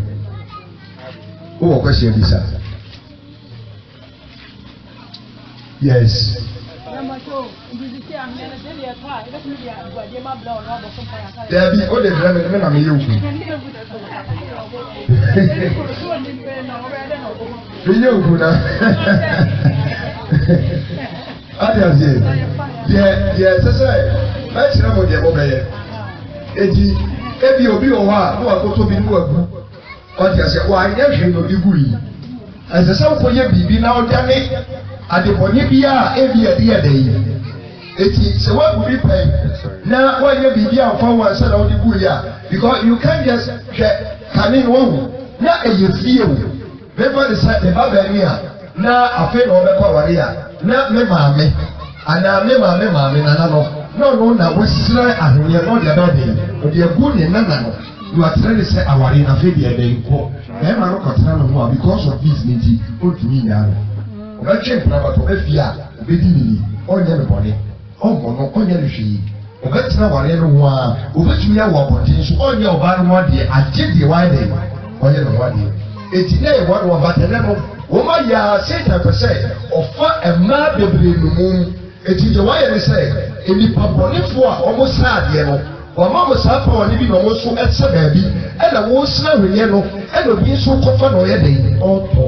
wowɔ kwɛhyɛ bi sa yes dabi o de brɛ me na meyɛ oku meyɛ oku na ade aseɛ deɛ ɛsɛ sɛ mɛkyerɛ mo deɛ mobɛyɛ eti ebi obi wɔ hɔ a na wakɔtɔ bi ne wagu ɔde aseɛ wanyɛ hwee na obi gu yi ɛsɛ sɛ wokɔyɛ biribi na ɔdane adebɔne bi a ebi yɛde yɛ dɛ yi eti sɛ wagu bi pɛn na wanyɛ biribi a nfa wɔn ansa na ɔde gu yi a because you can't just hwɛ kane no wahu na ɛyɛ fie o bɛba de sɛ ɛba bɛni a na afei na ɔbɛkɔ awari a na me maame anaa me maame nana no na ɔno na wasira ahwenneɛ na ɔde ɛbɛ de ɔde egu ne nana no na watena ne sɛ awari na afei deɛ ɛbɛn kɔ ɛma no kɔtena ne ho a because of this ne ti ɔntumi nyaa no ɔbɛtwe mpirabatɔ efie a ɔbɛdi ne ni ɔnyɛ ne bɔne ɔmmɔ no ɔnyɛ ne hwee ɔbɛtena awari no ho a ɔbɛtumi awɔ abɔnten so ɔnyɛ ɔbaa no ho adeɛ agye deɛ wayɛ dɛ ɔnyɛ ne ho adeɛ eti na yɛ wɔn batɛnɛ no wɔn ayɛ a satan pɛ sɛ ɔfa mmaa bebree no mu eti deɛ wayɛ ne sɛ nipa bɔnefoɔ a wɔn sa adeɛ no ɔma mo saa power ne bi na ɔmo so ɛsɛ baabi ɛna wɔsena hwɛyɛ no ɛna obi nso kɔfa na ɔyɛ den ɔtɔ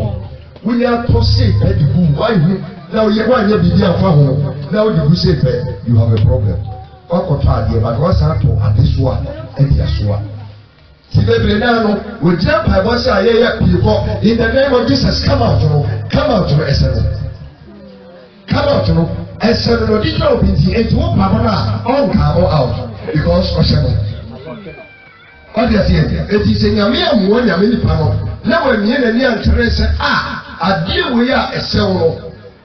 wuli atɔ se pɛ de gu wahu na ɔyɛ wanyɛ biribi afa ho na ɔde gu se pɛ you have a problem wakɔtɔ adeɛ ba na wasan atɔ ade so a ɛdi aso a ti bebree naa no wogyina mpaebɔ sɛ ayɛyɛ pii kɔ in the name of Jesus come out no ɛsɛ no come out no ɛsɛ no ɔde gyina obi nti eti wo paabɔ no a ɔnka mo out because ɔhyɛ no ɔde aseɛ eti sɛ nyame amuo nyame nipa no na wɔamie n'ani ankyerɛ sɛ adeɛ wei a ɛsɛw no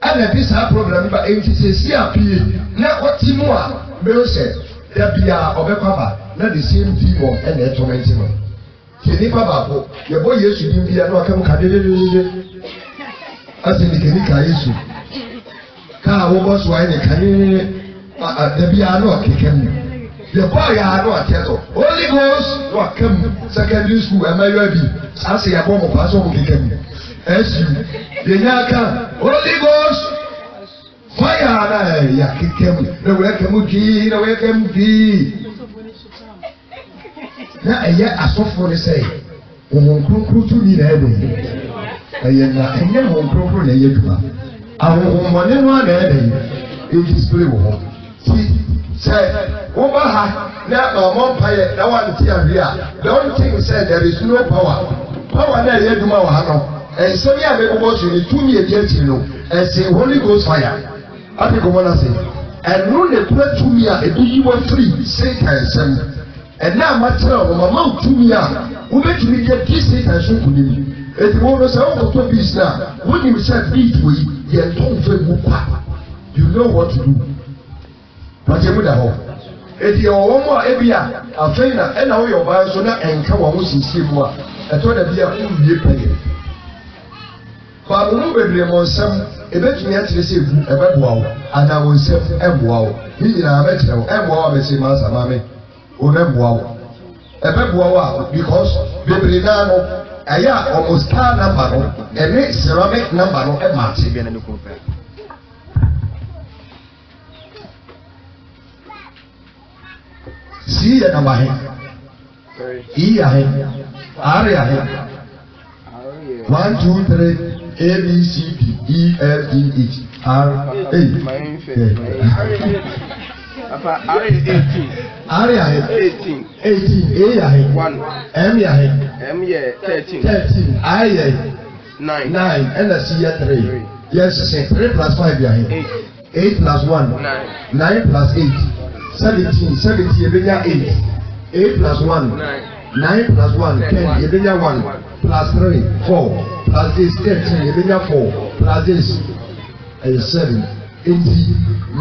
ɛna bi saa program ba enti sɛ si a pii na ɔte mu a bɛyɛ sɛ dabi a ɔbɛkɔ aba na the same demon ɛna ɛtɔmɛnti no kì nípa baako yɛbɔ yesu din bi ya na waka mu ka dededede asi ni kìíní ka yesu kaa wɔbɔ so ayɛ ne ka ne dabi ya na ɔkeka mu yɛbɔ ya na ɔkɛ so holy ghost na ɔka mu secondary school ɛmɛyɔ bi asi yɛbɔ mo pa so ɔmo keka mu ɛsi yɛnya aka holy ghost fire na yɛ keka mu na wɔyɛ mu kii na wɔyɛ mu kii. Na ɛyɛ asɔfo ne sɛ wɔn kronkron tumi na ɛbɛn ɛyɛ na ɛnyɛ wɔn kronkron na ɛyɛ adwuma ahohomɔne no a na ɛbɛn ɛdisplay wɔ hɔ ti sɛ wɔba ha na ɔmɔ mpaeɛ na wɔante ahwe a the only thing sɛ there is no power na ɛyɛ adwuma wɔ ha no ɛnsɛm yi a mɛbɔbɔ so ne tumi edi akyiri no ɛsɛ holy ghost fire ate kɔmɔ na se ɛno ne kura tumi a ebi yi wɔ firi satan nsɛm ɛna amakyerɛ wɔn mama otumi a wobɛtumi yɛ di satan so kunim eti wɔn no sɛ wɔkɔtɔ bees na wɔnim sɛ bees wɔ yi yɛ tɔn fɛ mu pa you know what to do pàṣẹ mu da hɔ eti ɛwɔ wɔn a ebi a afɛn na ɛna wɔyɛ ɔbaa nso na ɛnka wɔn ho siesie mu a ɛtɔ da bi a wɔwie pɛyɛ baabu mu bebree wɔn nsɛm ebetumi akyerɛ sɛ ebu ɛbɛboa wo ana wɔn nsɛm ɛboa wo ne nyinaa bɛkyerɛ wo ɛboa wo abɛsɛ mu asa maame. Oneboa wo ɛbɛboa wo a because bebree naa no ɛyɛ a ɔmo star number no ɛne ceramic number no ɛma ate si yɛ number he e yɛ he r yɛ he 1 2 3 a b c d e f g h r Papa, R is 18. R is 18. 18. A is 1. M is 13. 13. I is 9. 9. And C is 3. Yes, 3 plus 5 is 8. 8 plus 1. 9. 9 plus 8. 17. 17 is 8. 8 plus 1. 9. 9 plus 1. 10 is 1. Plus 3. 4. Plus this 13 is 4. Plus this is 7. Eti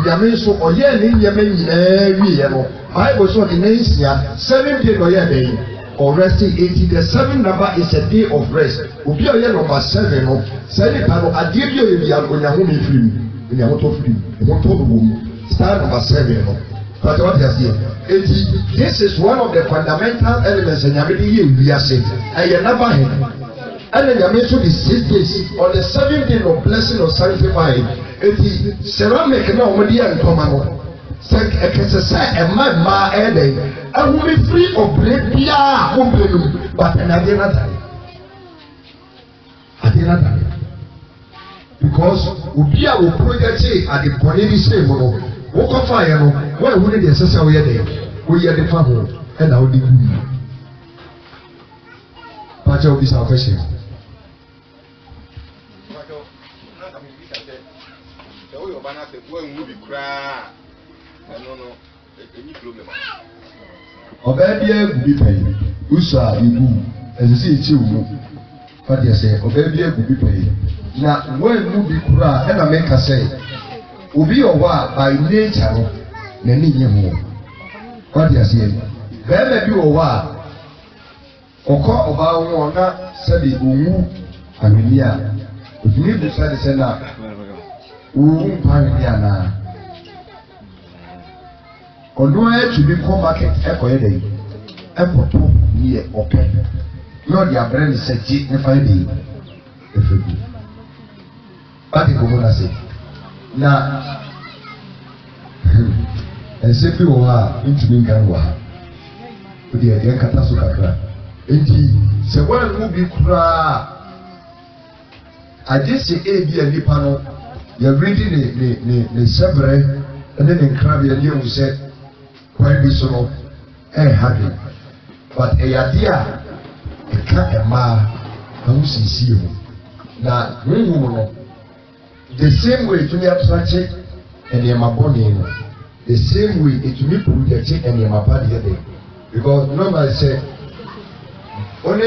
nyame nso ɔyɛ ne nyame nyinaa wie no Bible so ɔde ne nsia 7 day na ɔyɛ den ɔresti eti the 7 number is a day of rest obi a ɔyɛ number 7 no sɛ nipa no adeɛ bi a ɔyɛ bia onyaho mi firi mu onyaho tɔ firi mu ɛho tɔ no wɔ mu star number 7 no pàtó wà ti aseɛ eti this is one of the fundamental elements nyame de yɛ wiase ɛyɛ naba hɛ ɛna nyame nso de 6 days on the 7th day of blessing or sanctifying. Eti ceramic na wɔn de yɛ ntoma no sɛ ɛkɛsɛ sɛ ɛma mmaa ɛɛdɛ ɛhumi firi ɔbɛrɛ biara mo bɛ num but ɛnadeɛ n'atare adeɛ n'atare because obi a wò project ade pɔnne bi se mu no wokɔfa yɛ no wɔn ehu ne deɛ ɛsɛ sɛ ɔyɛ dɛ ɔyɛ de fa ho ɛna ɔde gu yi pàṣẹ obi sa ɔfɛ hyɛ. Ọbẹ̀ bí egu bí pẹ̀yì usu a igu ẹ̀sìsì ìkyi wù fàdí ẹsẹ̀ ọbẹ̀ bí egu bí pẹ̀yì na wọ́n emu bí kura ẹ̀nà mẹ́ka sẹ̀ obi ọ̀wọ́ a by nature no n'ani nye mu fàdí ẹsẹ̀ bẹ́ẹ̀mẹ̀ bí ọ̀wọ́ a ọkọ ọbaa wọn na sẹ́bi òwú àmìlí a òtún ibu sẹ́ni sẹ́ni a òwú mpa àmìlí a náà. Ọdún ẹtùbí kọ́ market ẹkọ yẹ dẹ̀ ẹkọ tó yẹ ọpẹ yóò di abẹ́rẹ́ ní sẹ́kì nípa ẹ̀ dẹ̀ ẹ̀fẹ̀ gu báàgì kò múna sí na ẹsẹ̀ bí wọ́n a ntùmí nǹkan wà odi yɛn kata so kakra enti sɛ wɔn mu bi koraa agye sɛ ebi a nipa no yɛredi ne sɛbrɛ ɛne ne nkrabea ne ewu sɛ kwan bi so no ɛɛha but ɛyɛ adeɛ a ɛka mmaa ahosiesie mu na huhum no the same way etumi atrakye nneɛma bɔnee no the same way etumi projecte nneɛma pa deɛ de because normally sɛ one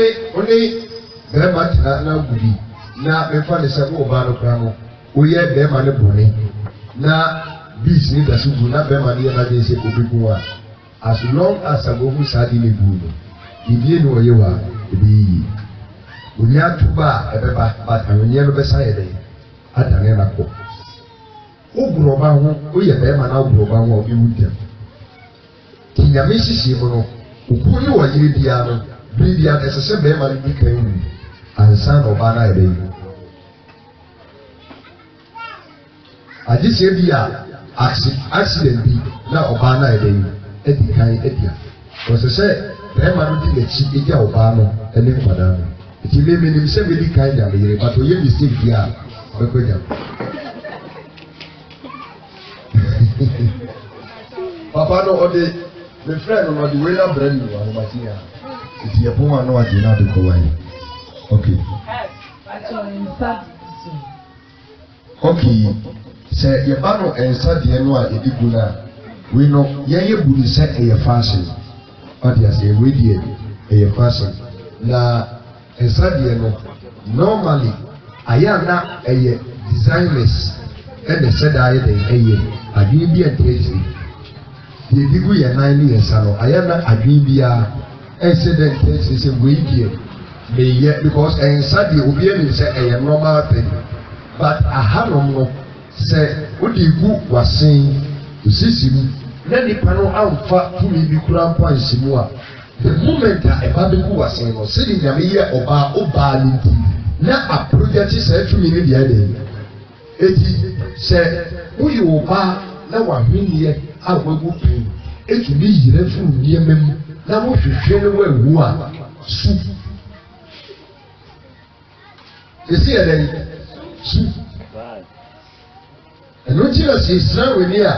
bɛrima tena na gudi na mefa ne sɛ wo ɔbaa no koraa no woyɛ bɛrima ne bɔne na bees ne da so gu na bɛrima ne yɛ n'agye sɛ obi gu a as long as agogo saa de ne gu no bibie ne ɔyɛ wa ebi yiyi onye atuba a ɛbɛba but ahwenneɛ no bɛsa yɛ dɛ adane na kɔ woboro ɔba ho woyɛ bɛrima na woboro ɔba ho a ɔbɛwu ntɛm nti nyame hyehyɛ mu no okuo ne wɔ yere biara no bere biara ɛsɛ sɛ bɛrima no di kan wu ansa na ɔbaa no ayɛ dɛ agyehyɛ bi a accident bi na ɔbaa no ayɛ dɛ adi kan adi a ɔsɛ sɛ bɛrima no di n'akyi egya ɔbaa no ɛne nkwadaa no nti mmemme nim sɛ medi kan nyame yere but oyɛ mistake bi a ɔbɛkɔ nyame papa no ɔde ne frɛ no ɔde wei na brɛ no wɔ ahomakye a nti yɛpɔn a na wagye na ade kɔ wae okay okay sɛ yɛba no nsa deɛ no a yɛde gu no a wei no yɛyɛ bu ne sɛ ɛyɛ fashion ɔde asɛ wei deɛ ɛyɛ fashion na nsa deɛ no normally ayɛ na ɛyɛ designers ɛna sɛ daa yɛ dɛ ɛyɛ adwene bi ɛntɛɛsi deɛ di gu yɛ nan ne yɛ nsa no ayɛ na adwene biara ɛnsɛ dɛ ntɛɛsi sɛ wei deɛ meyɛ because nsa deɛ obi anim sɛ ɛyɛ normal thing but ahanom no sɛ wode gu wasen osisi mu na nipa no amfa tumi bi kura mpo ansi mu a the moment a ɛba bɛgu wasen no sɛde nyame yɛ ɔbaa ne nti na aprojɛkye saa tumi no deɛ ɛdɛ eti sɛ woyɛ ɔbaa na wahwenneɛ a wagu pii etumi yire furu nneɛma mu na wohwehwɛ no wawu a su esi ɛdɛ su ɛno nti na sɛ esira w'ani a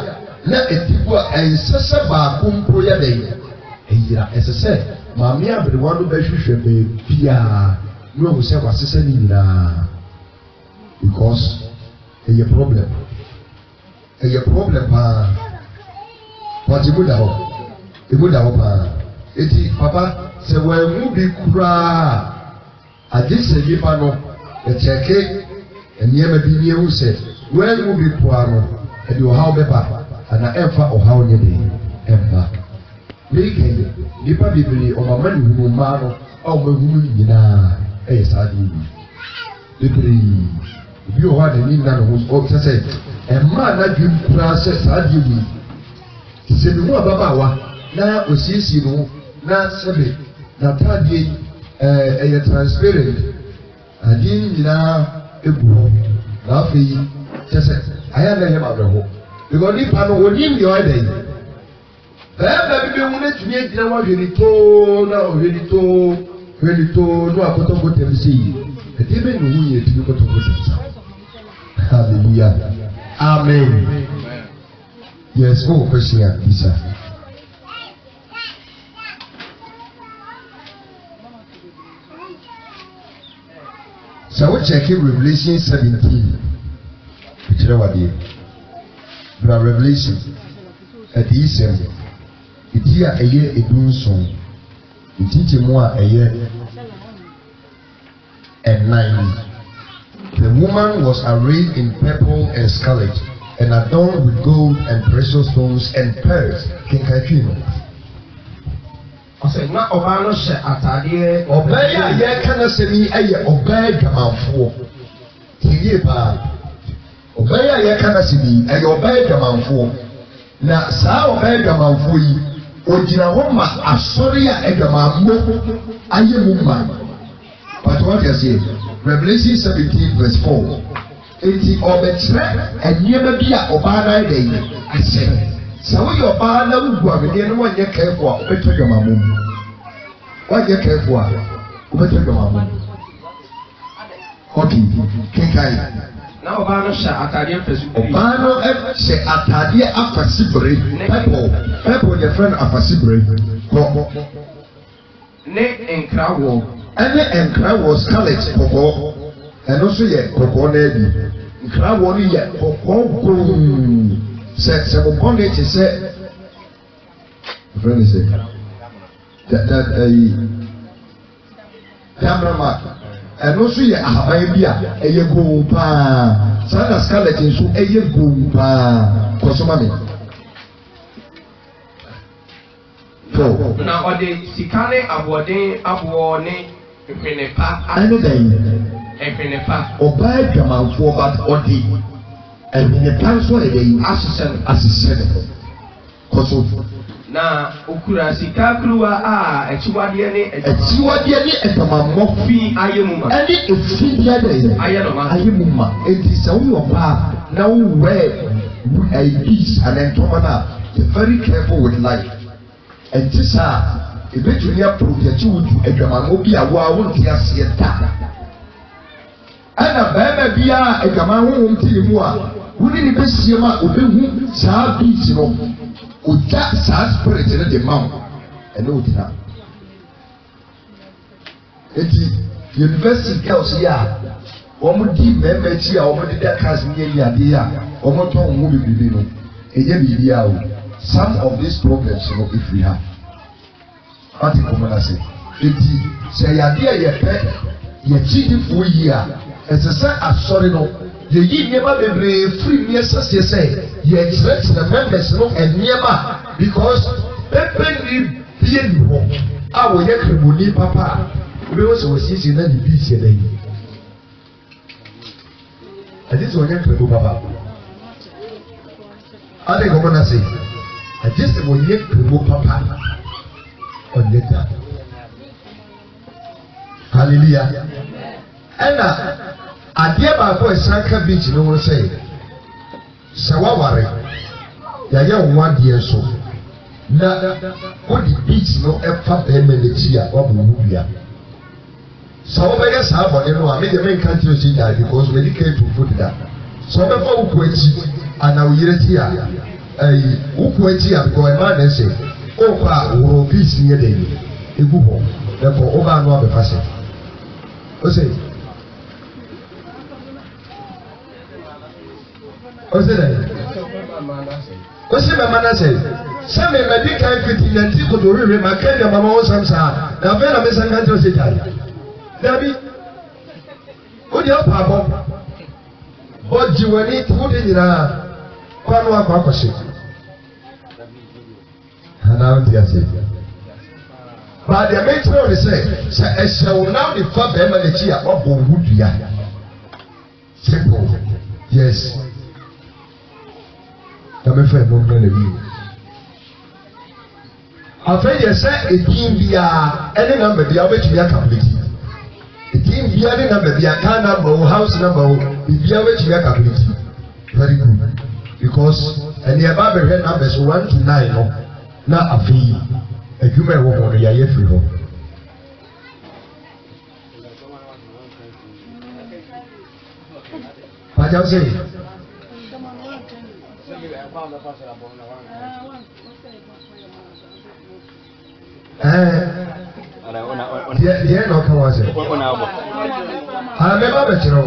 na eti gu a ɛnsɛ sɛ baako mpo yɛ dɛ eyira ɛsɛ sɛ maame aberewa no bɛhwehwɛ beebiaa na ɔmo sɛ wasesa ne nyinaa because ɛyɛ problem paa pɔtɛ emu da hɔ paa eti papa sɛ wɔn mu bi koraa agye sɛ nipa no ɛkyɛke nneɛma bi nie ho sɛ wɔn mu bi koraa no ɛde ɔhaw bɛba ana ɛmfa ɔhaw nyɛ de ɛmfa leke nipa bebree ɔmama ne hunu mmaa no a ɔmahunu nyinaa ɛyɛ saa de yi bebree obi wɔ hɔ a n'ani nna ne ho ɔkyɛ sɛ mmaa n'adwene koraa sɛ saa de yi sɛ ne ho ababaawa na osiesie ne ho na sɛbe n'ataadeɛ yi ɛyɛ transparent adeɛ nyinaa egu hɔ na afei kyɛ sɛ ayɛ na ɛyɛ ma brɛ hɔ because nipa no onim deɛ ɔyɛ dɛ yi bɛɛba bi bɛhu n'atumi agyina hɔ ahwɛ ne too na ɔhwɛ ne too na wakɔtɔkɔtɛm sɛ yi ɛdeɛ bɛ ne ho yɛ atumi kɔtɔkɔtɛm sa hallelujah amen yes o question a bisa sɛ wo check Revelation 17 ɛkyerɛ wadeɛ bra Revelation ɛde yi sɛm eti a ɛyɛ edunson eti mu a ɛyɛ ɛnan. The woman was arrayed in purple and scarlet and adorned with gold and precious stones and pearls. Kinkatwi no. Ɔsɛ na ɔbaa no hyɛ ataadeɛ. Ɔbaa yi a yɛka na sɛm yi ɛyɛ ɔbaa adwamanfoɔ. Tiye paa. Ɔbaa yi a yɛka na sɛm yi ɛyɛ ɔbaa adwamanfoɔ. Na saa ɔbaa adwamanfoɔ yi ogyina hɔ ma asɔre a adwamanmo ayɛ mu ma. But what you say? Revelation 17 verse 4. Eti ɔbɛkyerɛ nneɛma bi a ɔbaa nan da yi ahyɛ. Sɛ woyɛ ɔbaa na wogu ahwedeɛ no wɔnyɛ kɛɛfo a ɔbɛtɔ adwamanmo mu. Why you careful? What you doing? Okay, Kinkai. Now, Obano shall attend first. Obano say Atadia Afasibre. People, your friend Afasibre. Ne and Crow. And Crow was scarlet Coco. And also, yet Coco Navy. Crow only yet Coco. Said some bonnet is said. Friend is that a cameraman. And also, yeah, a year go pa. Sana skeleton so a year go pa. Kosomami. So now, the Sikane Abode Abone, Penepa, anything. Penepa, Or buy them out for about Odi. And in the council, assistant. Koso. Na okura sika kruwa echiwade ne etama fi ayemuma eni efi dia dey ayemuma enti se wo ba na wo wear peace and entomana very careful with life enti sa ebetumi approve you with adwama mo bi awo awo nti ase da ana baba bia adwama ho nti mu a woni ni besie ma obehu saa peace no Uja saa spirit in the mouth and no dinner. University girls here, almost deep members here, almost that cousin near idea, almost on movie video. Some of these problems, you know, if we have. What you come and say? Say idea your pet, your cheating for a year. As a son, I'm sorry, no. You never be free, yes, as you say. You expect the members no and never because people be wrong. I will get money, Papa. We also was in the beach today. And this will get to Papa. I think I'm gonna say, I just will get to Papa on that. Hallelujah. And adeɛ baako esanka beach no won say sɛ waware yɛyɛ wo adeɛ so na wodi beach no ɛfa bɛɛma n'akyi a wabɔ wo bia sɛ wobɛyɛ saa bɔne no a mede menka nkyerɛ sɛ gyaa because medicate to food da sɛ wobɛfa wo kɔ akyi ana wo yere akyi a wo kɔ akyi a because ɛma ne sɛ wokɔ a woro beach no yɛ dɛ yi ɛgu hɔ ɛkɔ wobaa no abɛfa sɛ wo sɛ What's my man say? Some medical fitting and people to read my care, my mom, some sa. Now, when I'm a second to sit down. Debbie, what your papa? What you will need to put in a Quanwa Papashi. And now, dear Savior. But the matron is saying, I shall now defer them and the cheer of Woodya. Simple. Yes. I'm afraid no man of you. Afraid you say a team via any number, the other to be a complete. A team via any number, the car number, house number, the other to be a complete. Very good. Because and the above head numbers 1 to 9, no, not a fee. A human woman, a year free home. What I'm saying. Yeah, no, come on. I remember better.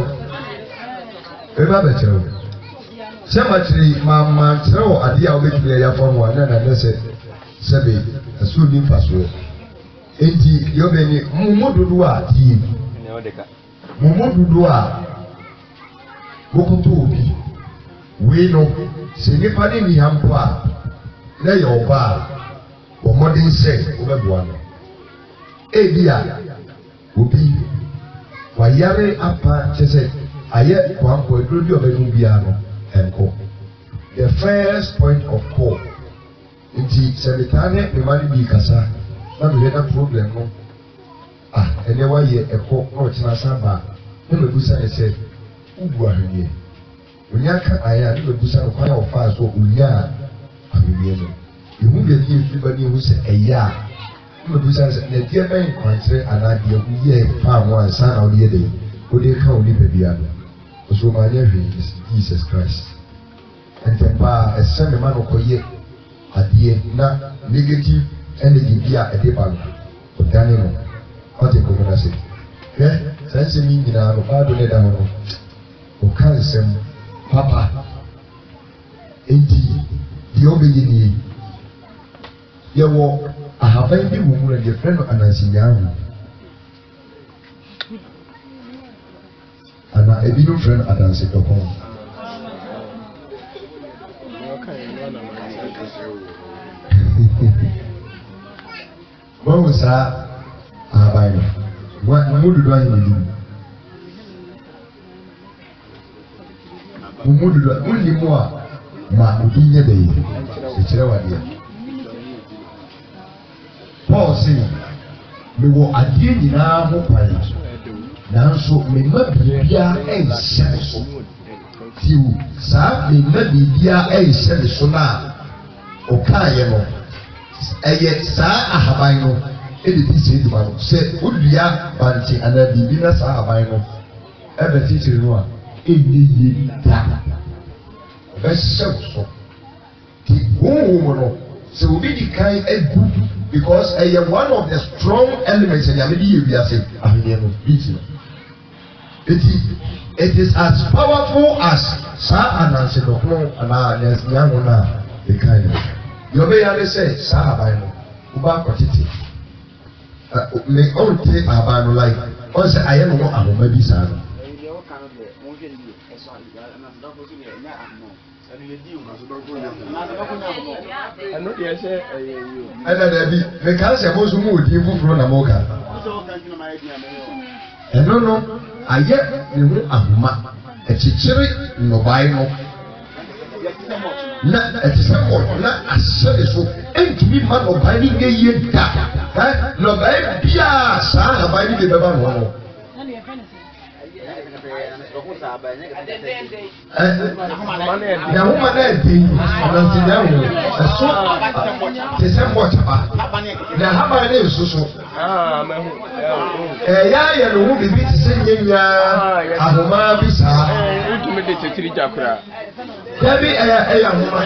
Cemetery, Mamma, throw a dear with me from one and I said, Sabi, a swimming fast way. 80, you're being Mumudua, Mumudua, Bokutu. We know, Sinipani ni hampa, na yoba, or modern say, over one. Ebia, Ubi, Wayare apa, Chese, Ayet, Quampo, Grudio Benubiano, and Co. The first point of call. Inti, Semitane, the money be Cassa, not a problem. No. Ah, and there was a court, or Chinasamba, no, the Busa said, Ubuahini. Unyaka aya ni bebusa no kwan ofa so unya ahweye no ehu be bi everybody who say eya no bi say na die ben kwantre ana die ku ye fa mo ansa na o de de o de ka o ni bebia no so ma nya hwe Jesus Christ and then ba ese me ma no koye adie na negative energy bia e de ba no o dani no o te ko na se sense mi nyina no ba do le da no o kan sem papa enti di obeyi ni yewo ahaban bi wo mu na de friend anansinyahu ana ebi no friend adanse dokon mo sa ahaban no wa mu dudu anyi ni mu dudu unni mo a ma obi nye de yi e kire wade Paul say me wo adie nyina ho pai nanso me ma bibia enhyɛ so tiw saa me ma bibia enhyɛ so na o kaayɛ no ɛyɛ saa ahaban no ɛde ti sɛ eduma no sɛ odua banti ana bibi na saa ahaban no ɛbɛ titiri no a ɛnyɛ yie da bɛhyɛ so ti wɔn no sɛ obi di kan egu because ɛyɛ one of the strong elements ɛyɛ amedi yɛ wiase ahwenneɛ no biti no it is as powerful as saa anansi dɔkono anaa nyansi na ɛka yi deɛ ɔbɛyɛ ade sɛ saa ahaban no ɔba akɔtete me ɔnte ahaban no like ɔnsɛ ayɛ no ho ahoma bi saa no. ɛna dabi meka sɛ mo nso mu odi foforɔ na mo ka ɛno no ayɛ ne ho ahoma akyikyiri nnɔbae no na ɛte sɛ mɔ na ahyɛ ne so ɛntumi ma nnɔbae no nyɛ yie da nnɔbae biaa saa ahaban no bi bɛba no hɔ no yahoma na ɛdin anansi na ɛho ɛso te sɛ mbɔ kyaba na ahaban no ɛso so ɛyɛ ayɛ ne ho bibi te sɛ nyanyaa ahoma bi saa dabi ɛyɛ ahoma